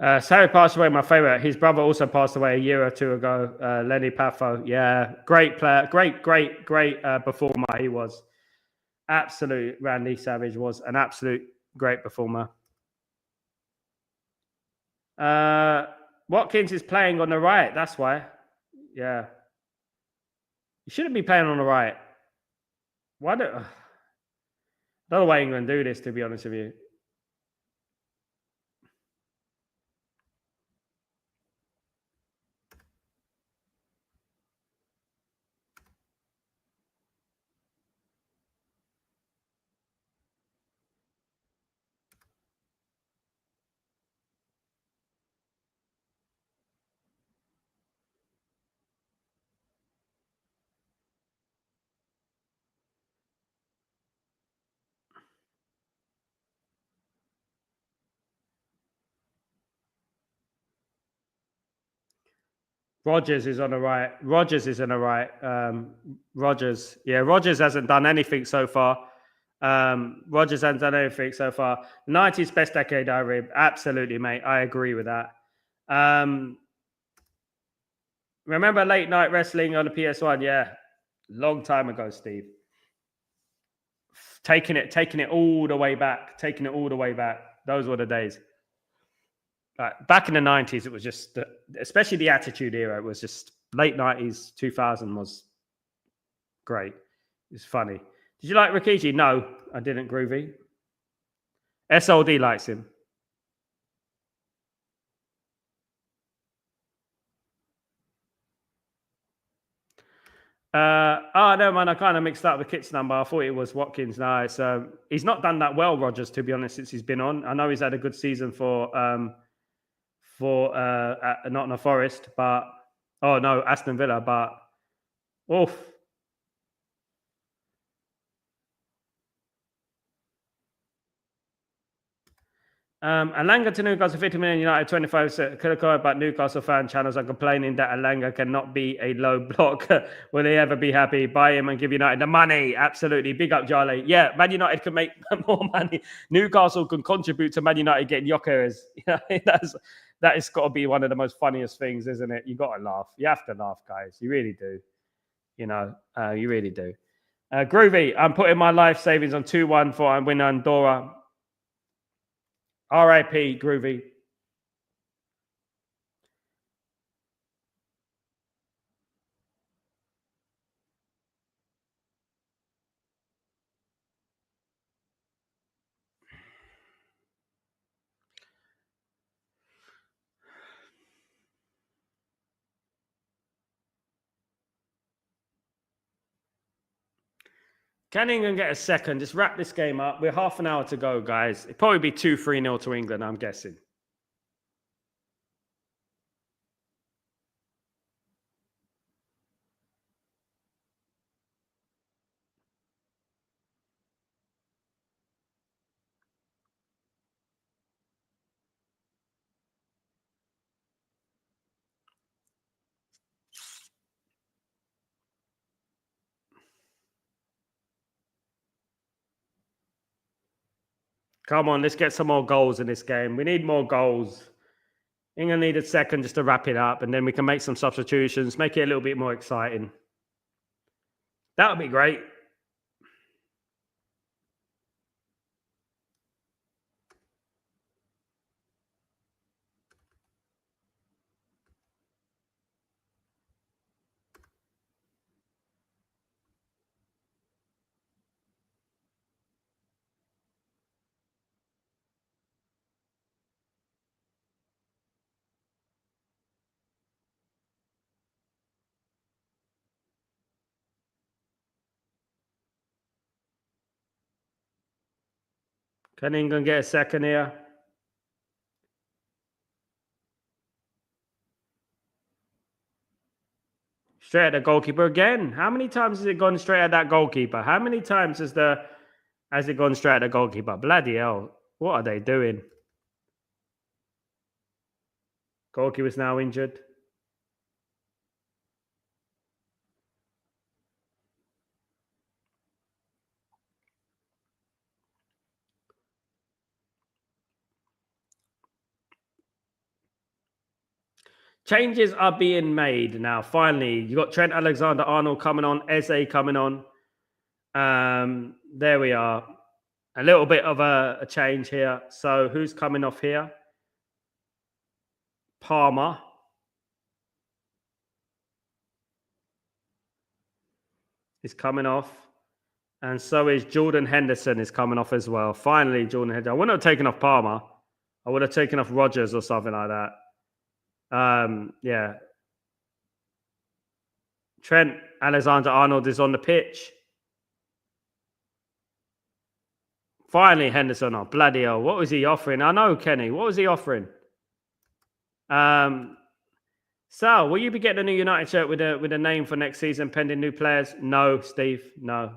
Sarri passed away, my favorite. His brother also passed away a year or two ago. Lenny Paffo. Yeah, great player. Great performer he was. Absolute. Randy Savage was an absolute great performer. Watkins is playing on the right. That's why. Yeah. He shouldn't be playing on the right. Why don't... I don't know why England do this, to be honest with you. Rogers is on the right. Rogers is on the right. Rogers. Yeah, Rogers hasn't done anything so far. Rogers hasn't done anything so far. 90s best decade, Irib. Absolutely, mate. I agree with that. Remember late night wrestling on the PS1? Yeah. Long time ago, Steve. Taking it all the way back. Taking it all the way back. Those were the days. Back in the 90s, it was just, especially the Attitude Era, it was just late 90s, 2000 was great. It's funny. Did you like Rikishi? No, I didn't, Groovy. SLD likes him. No, man, I kind of mixed up the kit's number. I thought it was Watkins. No, it's, he's not done that well, Rogers, to be honest, since he's been on. I know he's had a good season for Nottingham Forest, but Aston Villa, but oof. Alanga to Newcastle, 50 million United, 25. But Newcastle fan channels are complaining that Alanga cannot be a low block. Will they ever be happy? Buy him and give United the money. Absolutely. Big up, Charlie. Yeah, Man United can make more money. Newcastle can contribute to Man United getting Jokeres. That has got to be one of the most funniest things, isn't it? You got to laugh. You have to laugh, guys. You really do. You really do. Groovy, I'm putting my life savings on 2-1 for I win Andorra. R.I.P. Groovy. Can England get a second? Just wrap this game up. We're half an hour to go, guys. It'll probably be 2-3-0 to England, I'm guessing. Come on, let's get some more goals in this game. We need more goals. England need a second just to wrap it up, and then we can make some substitutions, make it a little bit more exciting. That would be great. Can England get a second here? Straight at the goalkeeper again. How many times has it gone straight at that goalkeeper? How many times has it gone straight at the goalkeeper? Bloody hell. What are they doing? Goalkeeper's now injured. Changes are being made now. Finally, you got Trent Alexander-Arnold coming on, Eze coming on. There we are. A little bit of a change here. So who's coming off here? Palmer. Is coming off. And so is Jordan Henderson is coming off as well. Finally, Jordan Henderson. I wouldn't have taken off Palmer. I would have taken off Rodgers or something like that. Yeah. Trent Alexander-Arnold is on the pitch. Finally, Henderson. Oh, bloody hell. What was he offering? I know, Kenny. What was he offering? Sal, will you be getting a new United shirt with a name for next season pending new players? No, Steve. No.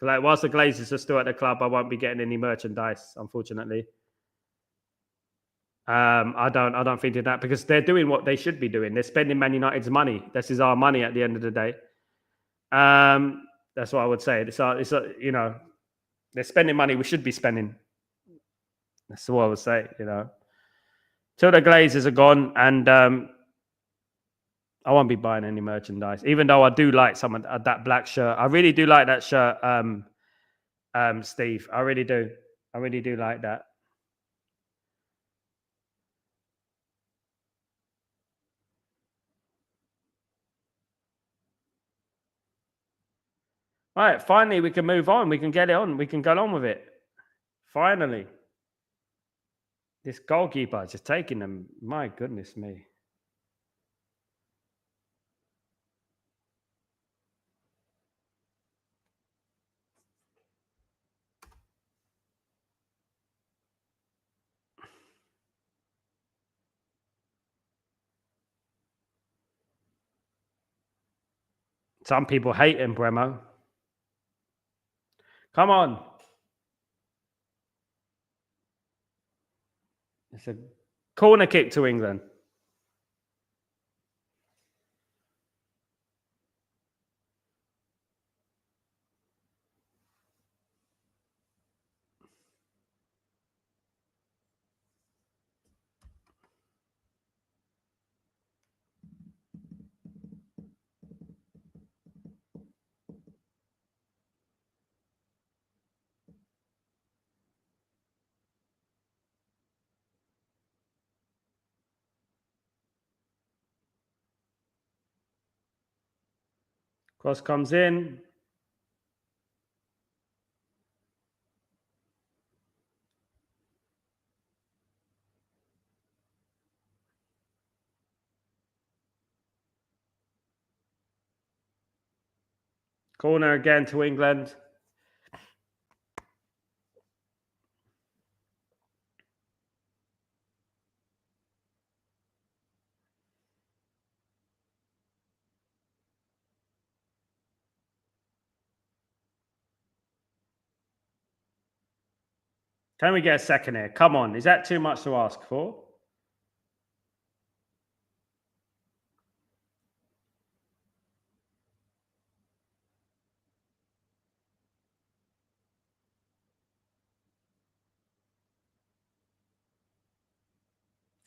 Whilst the Glazers are still at the club, I won't be getting any merchandise, unfortunately. I don't think that because they're doing what they should be doing. They're spending Man United's money. This is our money at the end of the day. That's what I would say. It's they're spending money we should be spending. That's what I would say. Till the Glazers are gone, and I won't be buying any merchandise. Even though I do like some of that black shirt, I really do like that shirt. Steve, I really do. I really do like that. All right, finally, we can move on. We can get it on. We can go on with it. Finally. This goalkeeper is just taking them. My goodness me. Some people hate him, Bremo. Come on. It's a corner kick to England. Cross comes in. Corner again to England. Can we get a second here? Come on. Is that too much to ask for?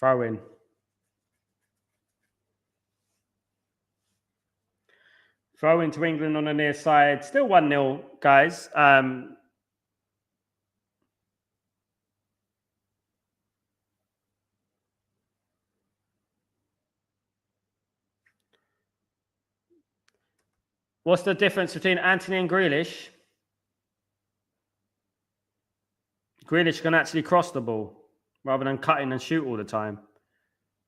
Throw in. Throw into England on the near side. Still 1-0, guys. What's the difference between Anthony and Grealish? Grealish can actually cross the ball rather than cutting and shoot all the time.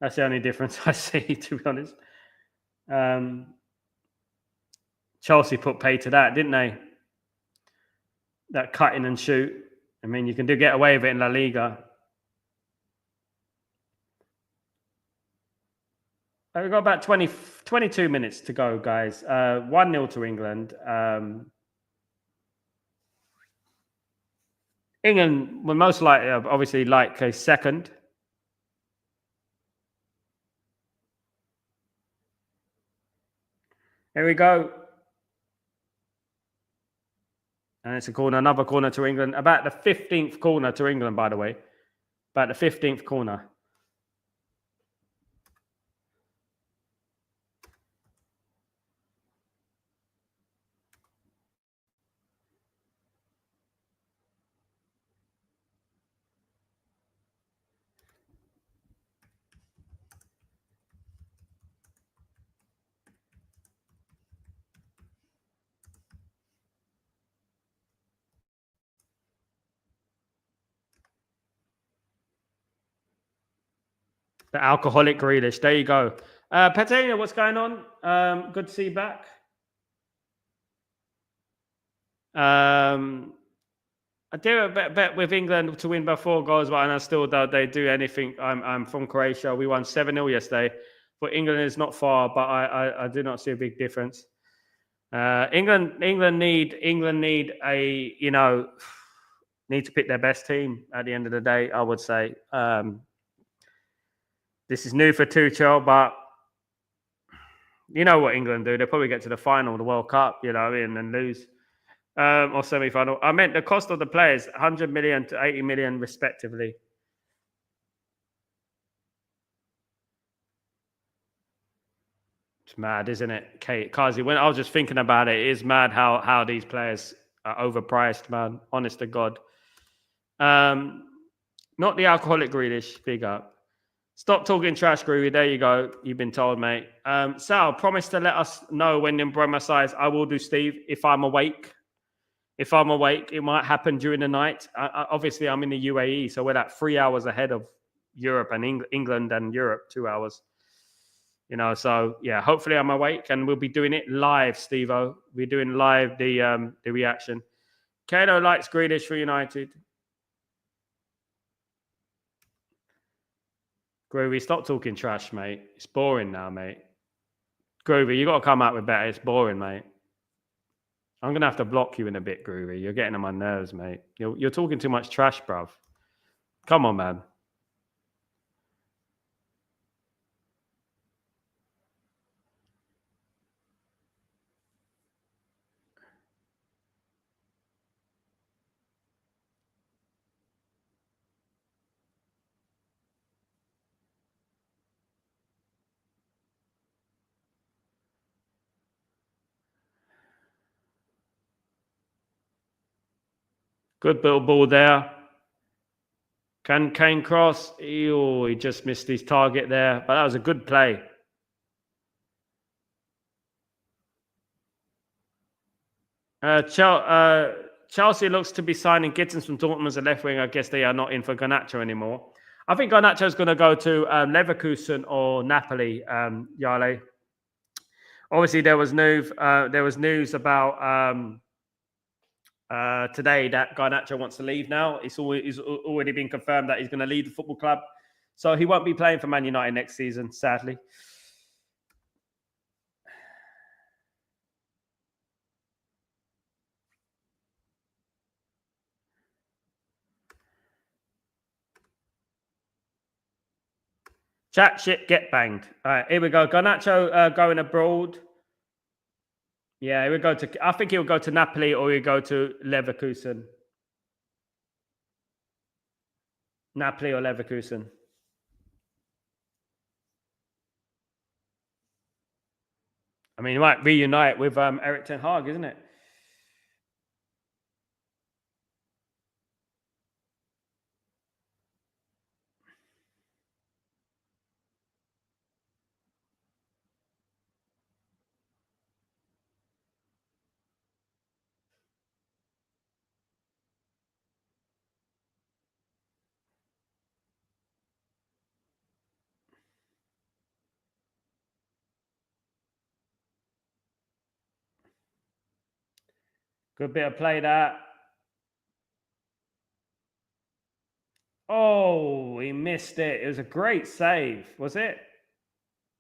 That's the only difference I see, to be honest. Chelsea put pay to that, didn't they? That cutting and shoot. I mean, you can get away with it in La Liga. We've got about 22 minutes to go, guys. 1-0 to England. England will most likely, obviously, like a second. Here we go. And it's a corner, another corner to England. About the 15th corner to England, by the way. About the 15th corner. The alcoholic Grealish. There you go. Patina, what's going on? Good to see you back. I do a bet with England to win by 4 goals, but I still doubt they do anything. I'm from Croatia. We won 7-0 yesterday. But England is not far, but I do not see a big difference. England need a, need to pick their best team at the end of the day, I would say. This is new for Tuchel, but you know what England do. They'll probably get to the final of the World Cup, and then lose. Or semi-final. I meant the cost of the players, 100 million to 80 million respectively. It's mad, isn't it, Kazi? When I was just thinking about it, it is mad how these players are overpriced, man. Honest to God. Not the alcoholic Grealish, big up. Stop talking trash, Groovy. There you go. You've been told, mate. Sal, promise to let us know when in Bremer size. I will do, Steve, if I'm awake. If I'm awake, it might happen during the night. Obviously, I'm in the UAE, so we're like 3 hours ahead of Europe and England and Europe, 2 hours. So yeah, hopefully I'm awake and we'll be doing it live, Steve-O. We're doing live the reaction. Kato likes Grealish for United. Groovy, stop talking trash, mate. It's boring now, mate. Groovy, you got to come out with better. It's boring, mate. I'm going to have to block you in a bit, Groovy. You're getting on my nerves, mate. You're talking too much trash, bruv. Come on, man. Good little ball there. Can Kane cross? Oh, he just missed his target there, but that was a good play. Chelsea looks to be signing Gittins from Dortmund as a left wing. I guess they are not in for Garnacho anymore. I think Garnacho is going to go to Leverkusen or Napoli, Yale. Obviously, there was news about today that Garnacho wants to leave now. It's already been confirmed that he's going to leave the football club. So he won't be playing for Man United next season, sadly. Chat shit, get banged. All right, here we go. Garnacho going abroad. Yeah, he would go to. I think he'll go to Napoli or he'll go to Leverkusen. Napoli or Leverkusen. I mean, he might reunite with Eric Ten Hag, isn't it? Good bit of play that. Oh, he missed it. It was a great save, was it?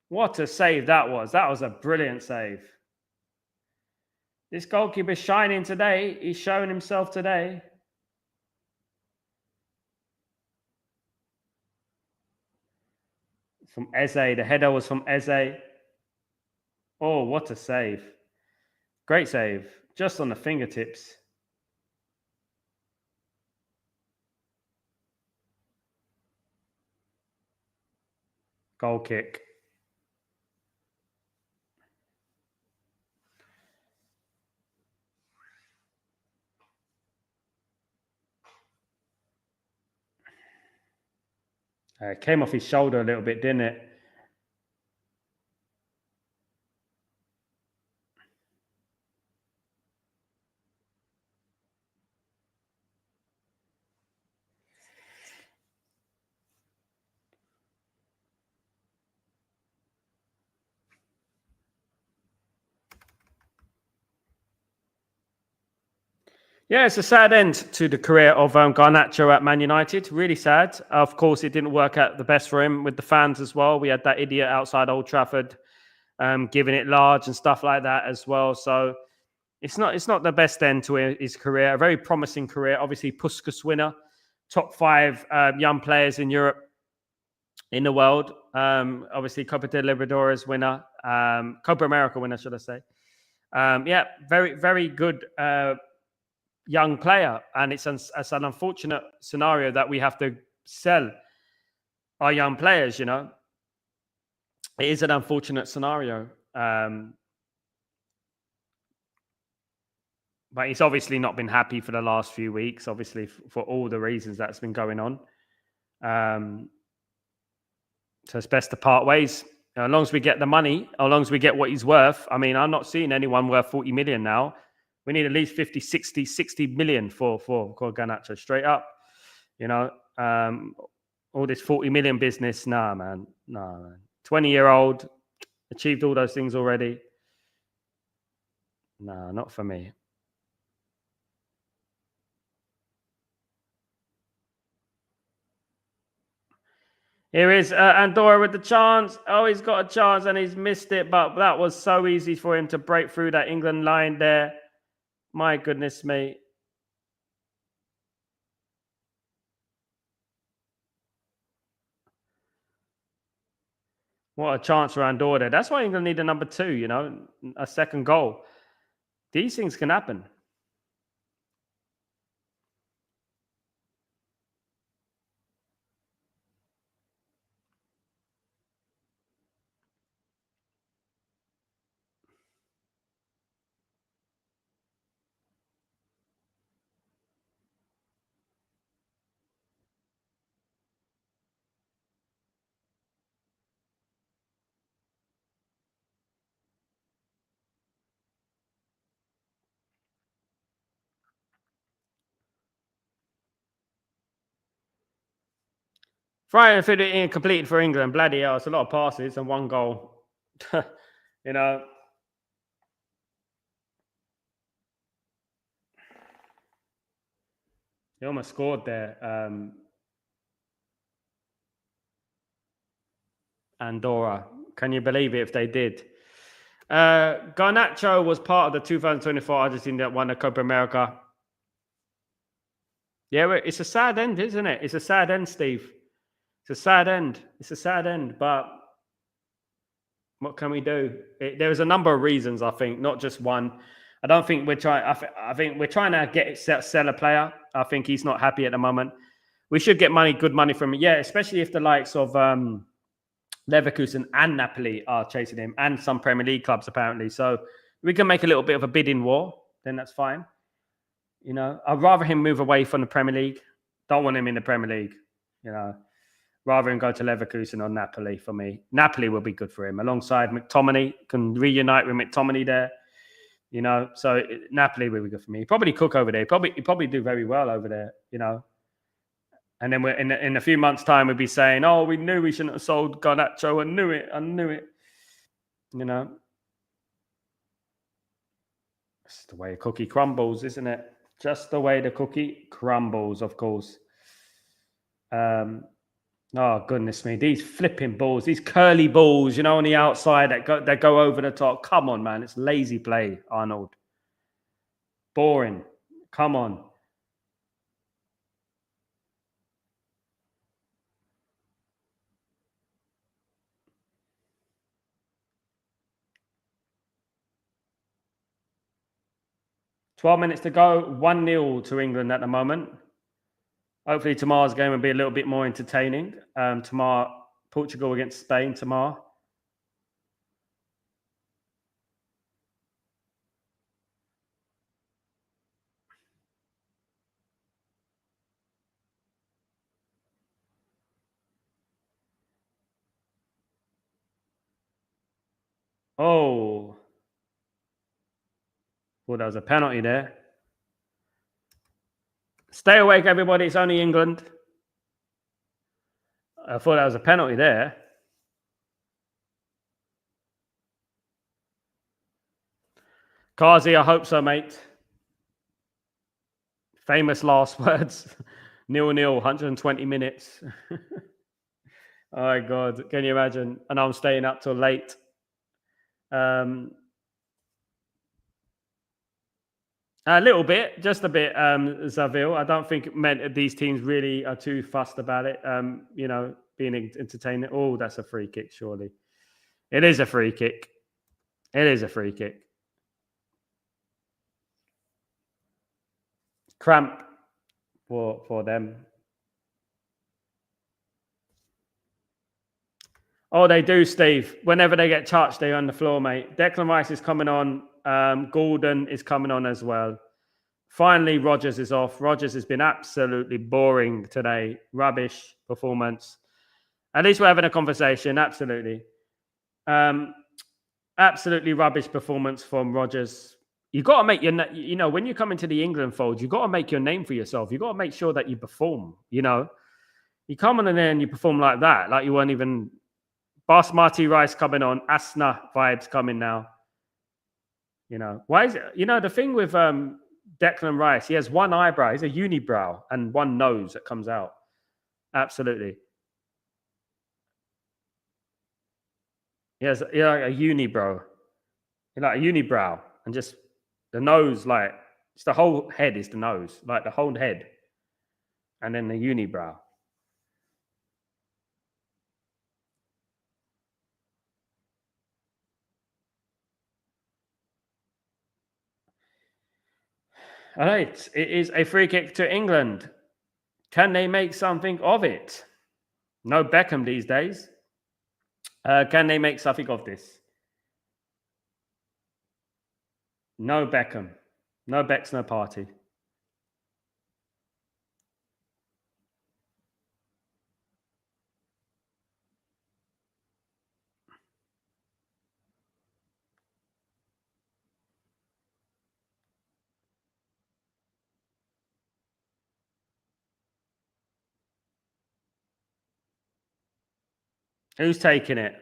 What a save that was. That was a brilliant save. This goalkeeper's shining today. He's showing himself today. From Eze. The header was from Eze. Oh, what a save. Great save. Just on the fingertips. Goal kick. Came off his shoulder a little bit, didn't it? Yeah, it's a sad end to the career of Garnacho at Man United. Really sad. Of course, it didn't work out the best for him with the fans as well. We had that idiot outside Old Trafford giving it large and stuff like that as well. So it's not the best end to his career. A very promising career. Obviously, Puskas winner, top 5 young players in Europe, in the world. Obviously, Copa de Libertadores winner, Copa America winner, should I say? Yeah, very, very good young player, and it's an unfortunate scenario that we have to sell our young players. You know, it is an unfortunate scenario, but he's obviously not been happy for the last few weeks. Obviously, for all the reasons that's been going on, so it's best to part ways. As long as we get the money, as long as we get what he's worth. I mean, I'm not seeing anyone worth 40 million now. We need at least 50, 60 million for Garnacho, straight up. You know, all this 40 million business, nah, man. 20-year-old, achieved all those things already. Nah, not for me. Here is Andorra with the chance. Oh, he's got a chance and he's missed it, but that was so easy for him to break through that England line there. My goodness me. What a chance for Andorra there. That's why England need a number 2, you know, a second goal. These things can happen. Friday fit it in completed for England. Bloody hell, it's a lot of passes and 1 goal. You know. He almost scored there. Andorra. Can you believe it if they did? Garnacho was part of the 2024 Argentina that won the Copa America. Yeah, it's a sad end, isn't it? It's a sad end, Steve. It's a sad end. It's a sad end, but what can we do? There's a number of reasons, I think, not just one. I don't think we're trying. I think we're trying to sell a player. I think he's not happy at the moment. We should get good money from him. Yeah, especially if the likes of Leverkusen and Napoli are chasing him, and some Premier League clubs apparently. So we can make a little bit of a bidding war. Then that's fine. You know, I'd rather him move away from the Premier League. Don't want him in the Premier League. You know, rather than go to Leverkusen or Napoli for me. Napoli will be good for him alongside McTominay. Can reunite with McTominay there. You know, so Napoli will be good for me. Probably cook over there. He probably do very well over there. You know, and then we're in a few months' time, we'll be saying, "Oh, we knew we shouldn't have sold Garnacho. I knew it." You know, it's the way a cookie crumbles, isn't it? Just the way the cookie crumbles, of course. Oh goodness me, these flipping balls, these curly balls, you know, on the outside that go over the top. Come on, man, it's lazy play, Arnold. Boring. Come on. "12 minutes to go, 1-0 to England at the moment. Hopefully tomorrow's game will be a little bit more entertaining. Tomorrow, Portugal against Spain tomorrow. Oh, well, that was a penalty there. Stay awake, everybody. It's only England. I thought that was a penalty there. Kazi, I hope so, mate. Famous last words. 0-0, 120 minutes. Oh my God, can you imagine? And I'm staying up till late. A little bit, just a bit, Zavil. I don't think these teams really are too fussed about it, you know, being entertaining. Oh, that's a free kick, surely. It is a free kick. It is a free kick. Cramp for them. Oh, they do, Steve. Whenever they get touched, they're on the floor, mate. Declan Rice is coming on. Gordon is coming on as well. Finally, Rodgers is off. Rodgers has been absolutely boring today. Rubbish performance. At least we're having a conversation. Absolutely. Absolutely rubbish performance from Rodgers. You got to make you know, when you come into the England fold, you got to make your name for yourself. You got to make sure that you perform, you know. You come on in there and you perform like that, like you weren't even. Basmati rice coming on. Asna vibes coming now. You know, why is it? You know, the thing with Declan Rice, he has one eyebrow. He's a unibrow and one nose that comes out. Absolutely. He has like a unibrow. Like a unibrow. And just the nose, like, it's the whole head is the nose. Like the whole head. And then the unibrow. All right. It is a free kick to England. Can they make something of it? No Beckham these days. Can they make something of this? No Beckham. No Becks, no party. Who's taking it?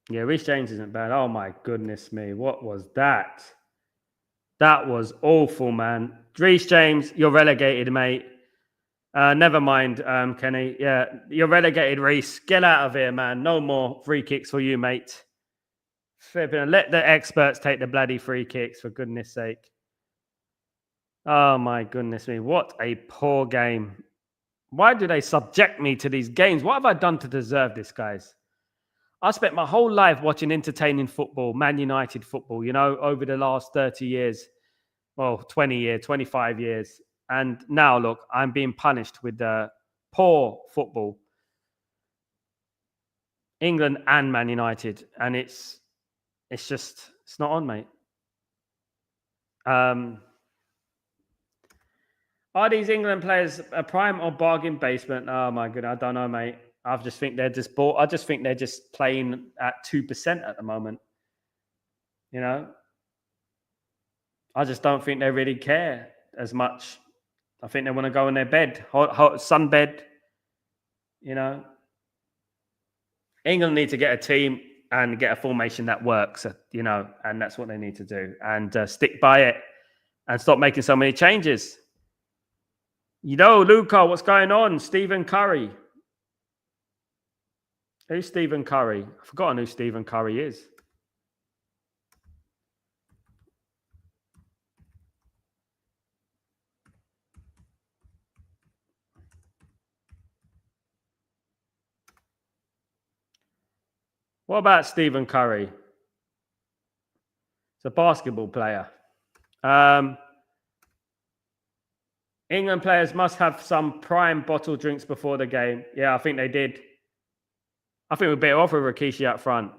Yeah, Reece James isn't bad. Oh my goodness me. What was that? That was awful, man. Reece James, you're relegated, mate. Never mind, Kenny. Yeah, you're relegated, Reece. Get out of here, man. No more free kicks for you, mate. Let the experts take the bloody free kicks, for goodness sake. Oh my goodness me. What a poor game. Why do they subject me to these games? What have I done to deserve this, guys? I spent my whole life watching entertaining football, Man United football, over the last 30 years. Well, 20 years, 25 years. And now, look, I'm being punished with poor football. England and Man United. And it's not on, mate. Are these England players a prime or bargain basement? Oh my goodness, I don't know, mate. I just think they're just bought. I just think they're just playing at 2% at the moment. I just don't think they really care as much. I think they want to go in their bed, hot sun bed. England need to get a team and get a formation that works. And that's what they need to do, and stick by it, and stop making so many changes. Luca, what's going on? Stephen Curry. Who's Stephen Curry? I've forgotten who Stephen Curry is. What about Stephen Curry? It's a basketball player. England players must have some prime bottle drinks before the game. Yeah, I think they did. I think we're better off with Rikishi up front.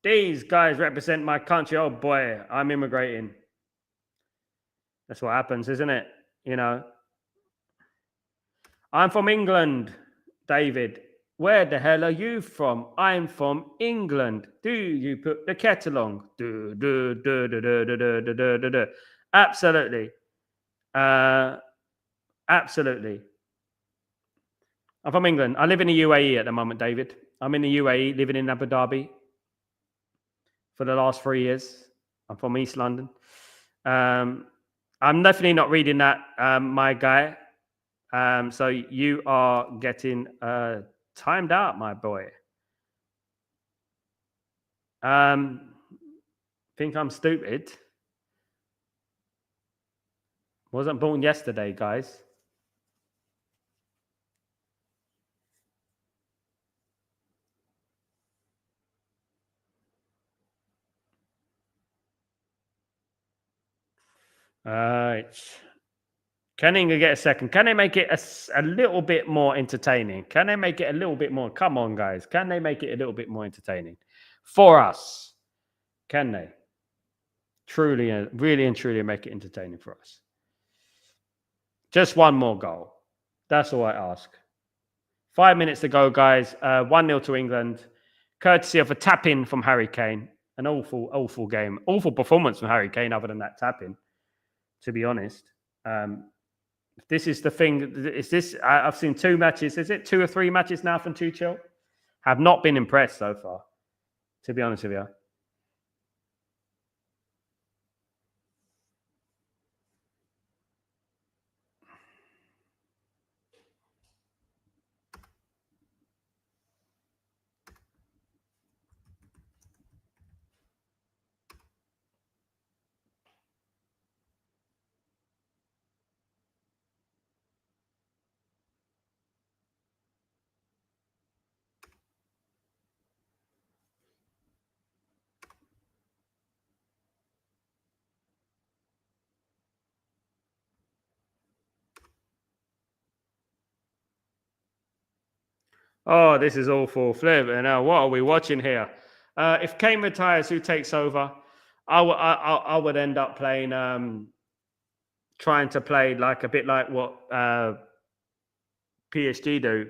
These guys represent my country. Oh boy, I'm immigrating. That's what happens, isn't it? I'm from England, David. Where the hell are you from? I'm from England. Do you put the kettle on? Do. Absolutely. Absolutely. I'm from England. I live in the UAE at the moment, David. I'm in the UAE, living in Abu Dhabi for the last 3 years. I'm from East London. I'm definitely not reading that, my guy. So you are getting timed out, my boy. Think I'm stupid? Wasn't born yesterday, guys. All right. Can England get a second? Can they make it a little bit more entertaining? Can they make it a little bit more? Come on, guys. Can they make it a little bit more entertaining for us? Can they? Truly, really and truly make it entertaining for us. Just one more goal. That's all I ask. 5 minutes to go, guys. 1-0 to England. Courtesy of a tap-in from Harry Kane. An awful, awful game. Awful performance from Harry Kane other than that tap-in, to be honest. This is the thing. I've seen 2 matches. Is it 2 or 3 matches now from Tuchel? Have not been impressed so far, to be honest with you. Oh, this is awful. Flip. Now, what are we watching here? If Kane retires, who takes over? I would end up playing, trying to play like a bit like what PSG do.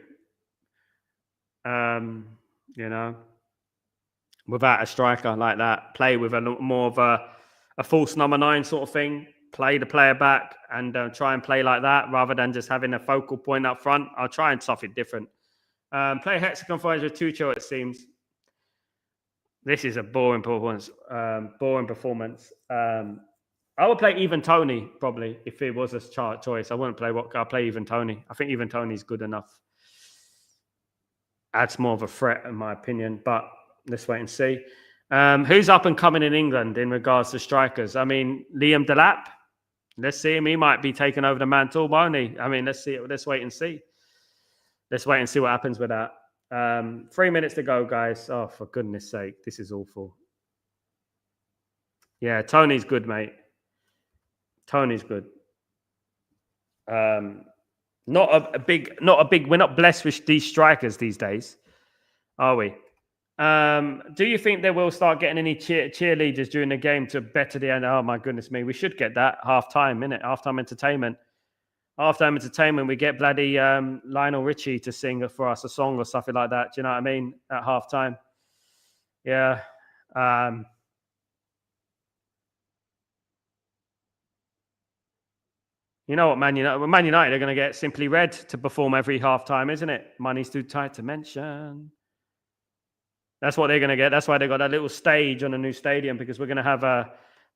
without a striker like that. Play with a more of a false number 9 sort of thing. Play the player back and try and play like that rather than just having a focal point up front. I'll try and stuff it different. Play hexagon fires with Tuchel, it seems. This is a boring performance. I would play even Tony probably if it was a choice. I wouldn't play Watchalong. I'll play even Tony. I think even Tony's good enough. Adds more of a threat in my opinion, but let's wait and see. Who's up and coming in England in regards to strikers? I mean, Liam Delap. Let's see him. He might be taking over the mantle, won't he? I mean, let's see. Let's wait and see. Let's wait and see what happens with that. 3 minutes to go, guys. Oh, for goodness sake. This is awful. Yeah, Tony's good, mate. Tony's good. Not a big. We're not blessed with these strikers these days, are we? Do you think they will start getting any cheerleaders during the game to better the end? Oh my goodness me, we should get that half-time, innit? Half-time entertainment. Half-time entertainment, we get bloody Lionel Richie to sing for us a song or something like that. Do you know what I mean? At half-time. Yeah. You know what, Man United are going to get Simply Red to perform every half-time, isn't it? Money's too tight to mention. That's what they're going to get. That's why they got that little stage on a new stadium, because we're going to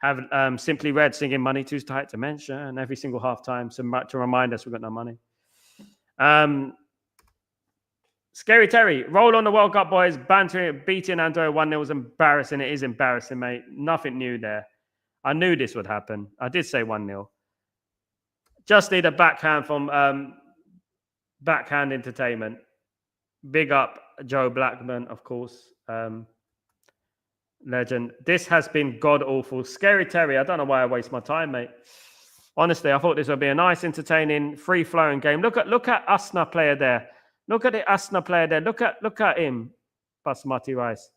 have Simply Red singing "Money Too Tight to Mention" every single halftime, to remind us we've got no money. Scary Terry, roll on the World Cup, boys. Beating Andorra 1-0 was embarrassing. It is embarrassing, mate. Nothing new there. I knew this would happen. I did say 1-0. Just need a backhand from Backhand Entertainment. Big up Joe Blackman, of course. Legend. This has been god awful. Scary Terry, I don't know why I waste my time, mate. Honestly, I thought this would be a nice, entertaining, free-flowing game. Look at Asna player there. Look at the Asna player there. Look at him, Basmati Rice.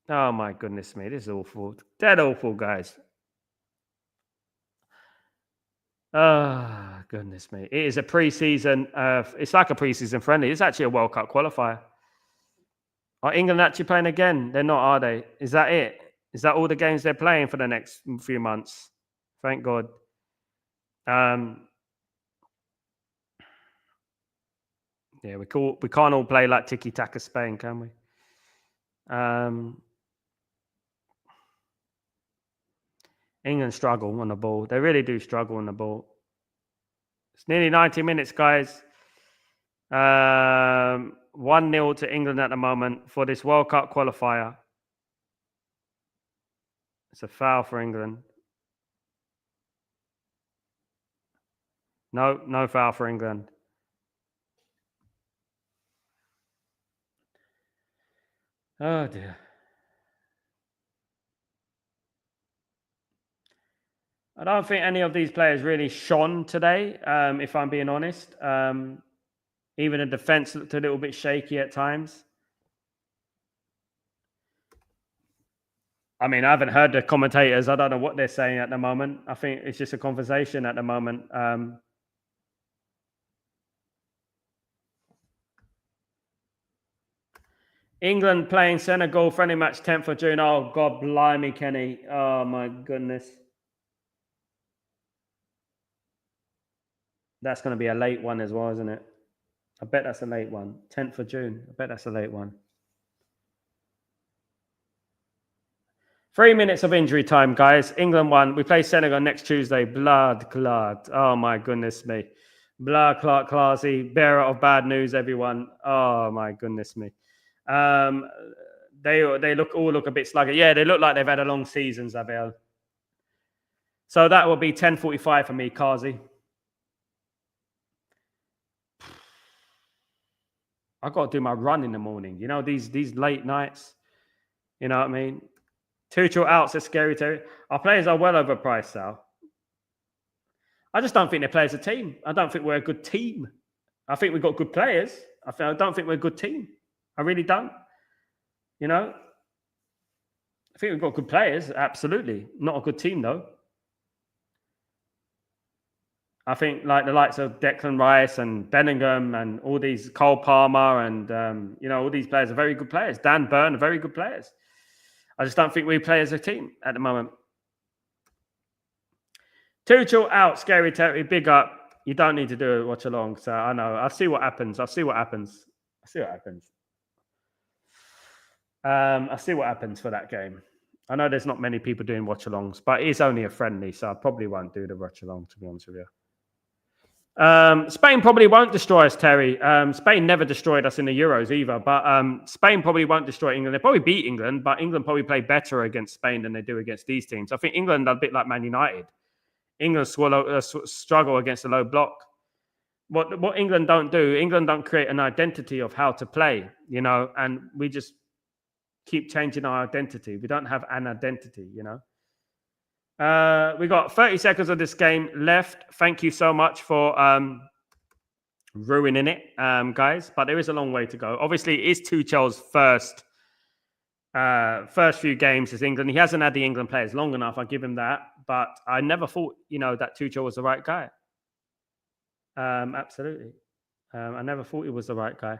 Oh my goodness me, this is awful. Dead awful, guys. Oh, goodness me. It is a pre-season. It's like a pre-season friendly. It's actually a World Cup qualifier. Are England actually playing again? They're not, are they? Is that it? Is that all the games they're playing for the next few months? Thank God. Yeah, we can't all play like tiki-taka Spain, can we? England struggle on the ball. They really do struggle on the ball. It's nearly 90 minutes, guys. 1-0 to England at the moment for this World Cup qualifier. It's a foul for England. No foul for England. Oh, dear. I don't think any of these players really shone today, if I'm being honest. Even the defense looked a little bit shaky at times. I mean, I haven't heard the commentators. I don't know what they're saying at the moment. I think it's just a conversation at the moment. England playing Senegal, friendly match 10th of June. Oh, God, blimey, Kenny. Oh, my goodness. That's going to be a late one as well, isn't it? I bet that's a late one. 10th of June. I bet that's a late one. 3 minutes of injury time, guys. England won. We play Senegal next Tuesday. Blood clot. Oh, my goodness me. Blood clot, classy. Bearer of bad news, everyone. Oh, my goodness me. They look a bit sluggish. Yeah, they look like they've had a long season, Zabel. So that will be 10:45 for me, Kazi. I got to do my run in the morning. You know, these late nights. You know what I mean? Tuchel out, says Scary Terry. Our players are well overpriced, Sal. I just don't think they play as a team. I don't think we're a good team. I think we've got good players. I don't think we're a good team. I really don't. You know? I think we've got good players, absolutely. Not a good team, though. I think like the likes of Declan Rice and Bellingham and all these Cole Palmer and all these players are very good players. Dan Burn are very good players. I just don't think we play as a team at the moment. Tuchel out, scary territory, big up. You don't need to do a watch along. So I know. I'll see what happens. I'll see what happens for that game. I know there's not many people doing watch alongs, but it is only a friendly, so I probably won't do the watch along, to be honest with you. Spain probably won't destroy us, Terry. Spain never destroyed us in the Euros either, but Spain probably won't destroy England. They probably beat England, but England probably play better against Spain than they do against these teams. I think England are a bit like Man United. England struggle against a low block. What England don't do, England don't create an identity of how to play, and we just keep changing our identity. We don't have an identity, We got 30 seconds of this game left. Thank you so much for ruining it, guys. But there is a long way to go. Obviously, it is Tuchel's first few games as England. He hasn't had the England players long enough. I give him that. But I never thought, that Tuchel was the right guy. Absolutely. I never thought he was the right guy.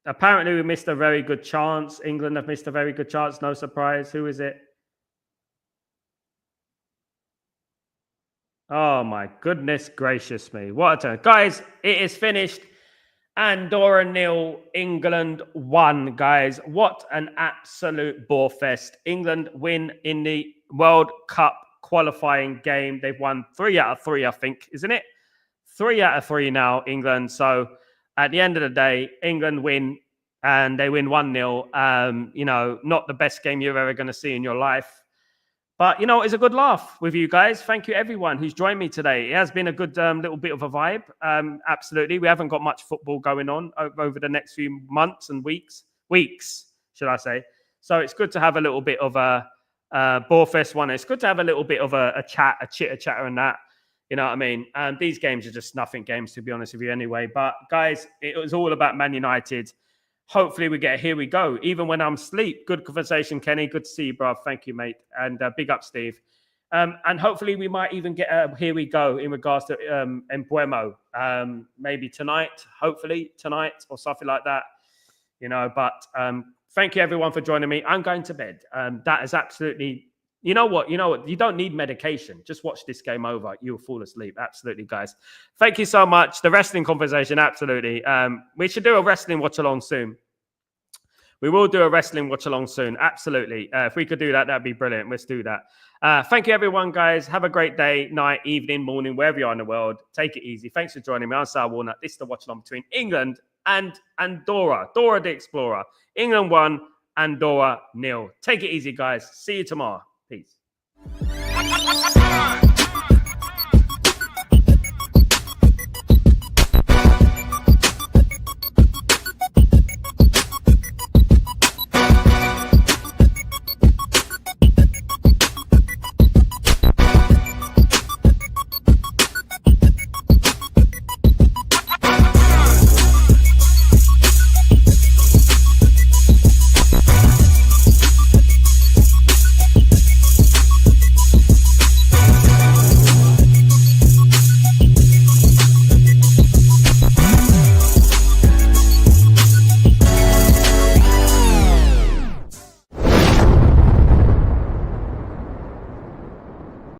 Apparently, we missed a very good chance. England have missed a very good chance. No surprise. Who is it? Oh, my goodness gracious me. What a turn. Guys, it is finished. Andorra 0, England 1, guys. What an absolute bore fest. England win in the World Cup qualifying game. They've won 3 out of 3, I think, isn't it? 3 out of 3 now, England. So at the end of the day, England win and they win 1-0. Not the best game you're ever going to see in your life. But, it's a good laugh with you guys. Thank you, everyone who's joined me today. It has been a good little bit of a vibe. Absolutely. We haven't got much football going on over the next few months and weeks, should I say. So it's good to have a little bit of a Borefest one. It's good to have a little bit of a chat, a chitter and that. You know what I mean? These games are just nothing games, to be honest with you anyway. But, guys, it was all about Man United. Hopefully we get a here we go, even when I'm asleep. Good conversation, Kenny. Good to see you, bro. Thank you, mate. And big up, Steve. And hopefully we might even get a here we go in regards to Embuemo. Maybe tonight, hopefully tonight or something like that. But thank you, everyone, for joining me. I'm going to bed. That is absolutely... You know what? You don't need medication. Just watch this game over. You'll fall asleep. Absolutely, guys. Thank you so much. The wrestling conversation, absolutely. We should do a wrestling watch-along soon. We will do a wrestling watch-along soon. Absolutely. If we could do that, that'd be brilliant. Let's do that. Thank you, everyone, guys. Have a great day, night, evening, morning, wherever you are in the world. Take it easy. Thanks for joining me. I'm Sal Warner. This is the watch-along between England and Andorra. Dora the Explorer. England 1, Andorra 0. Take it easy, guys. See you tomorrow. Peace.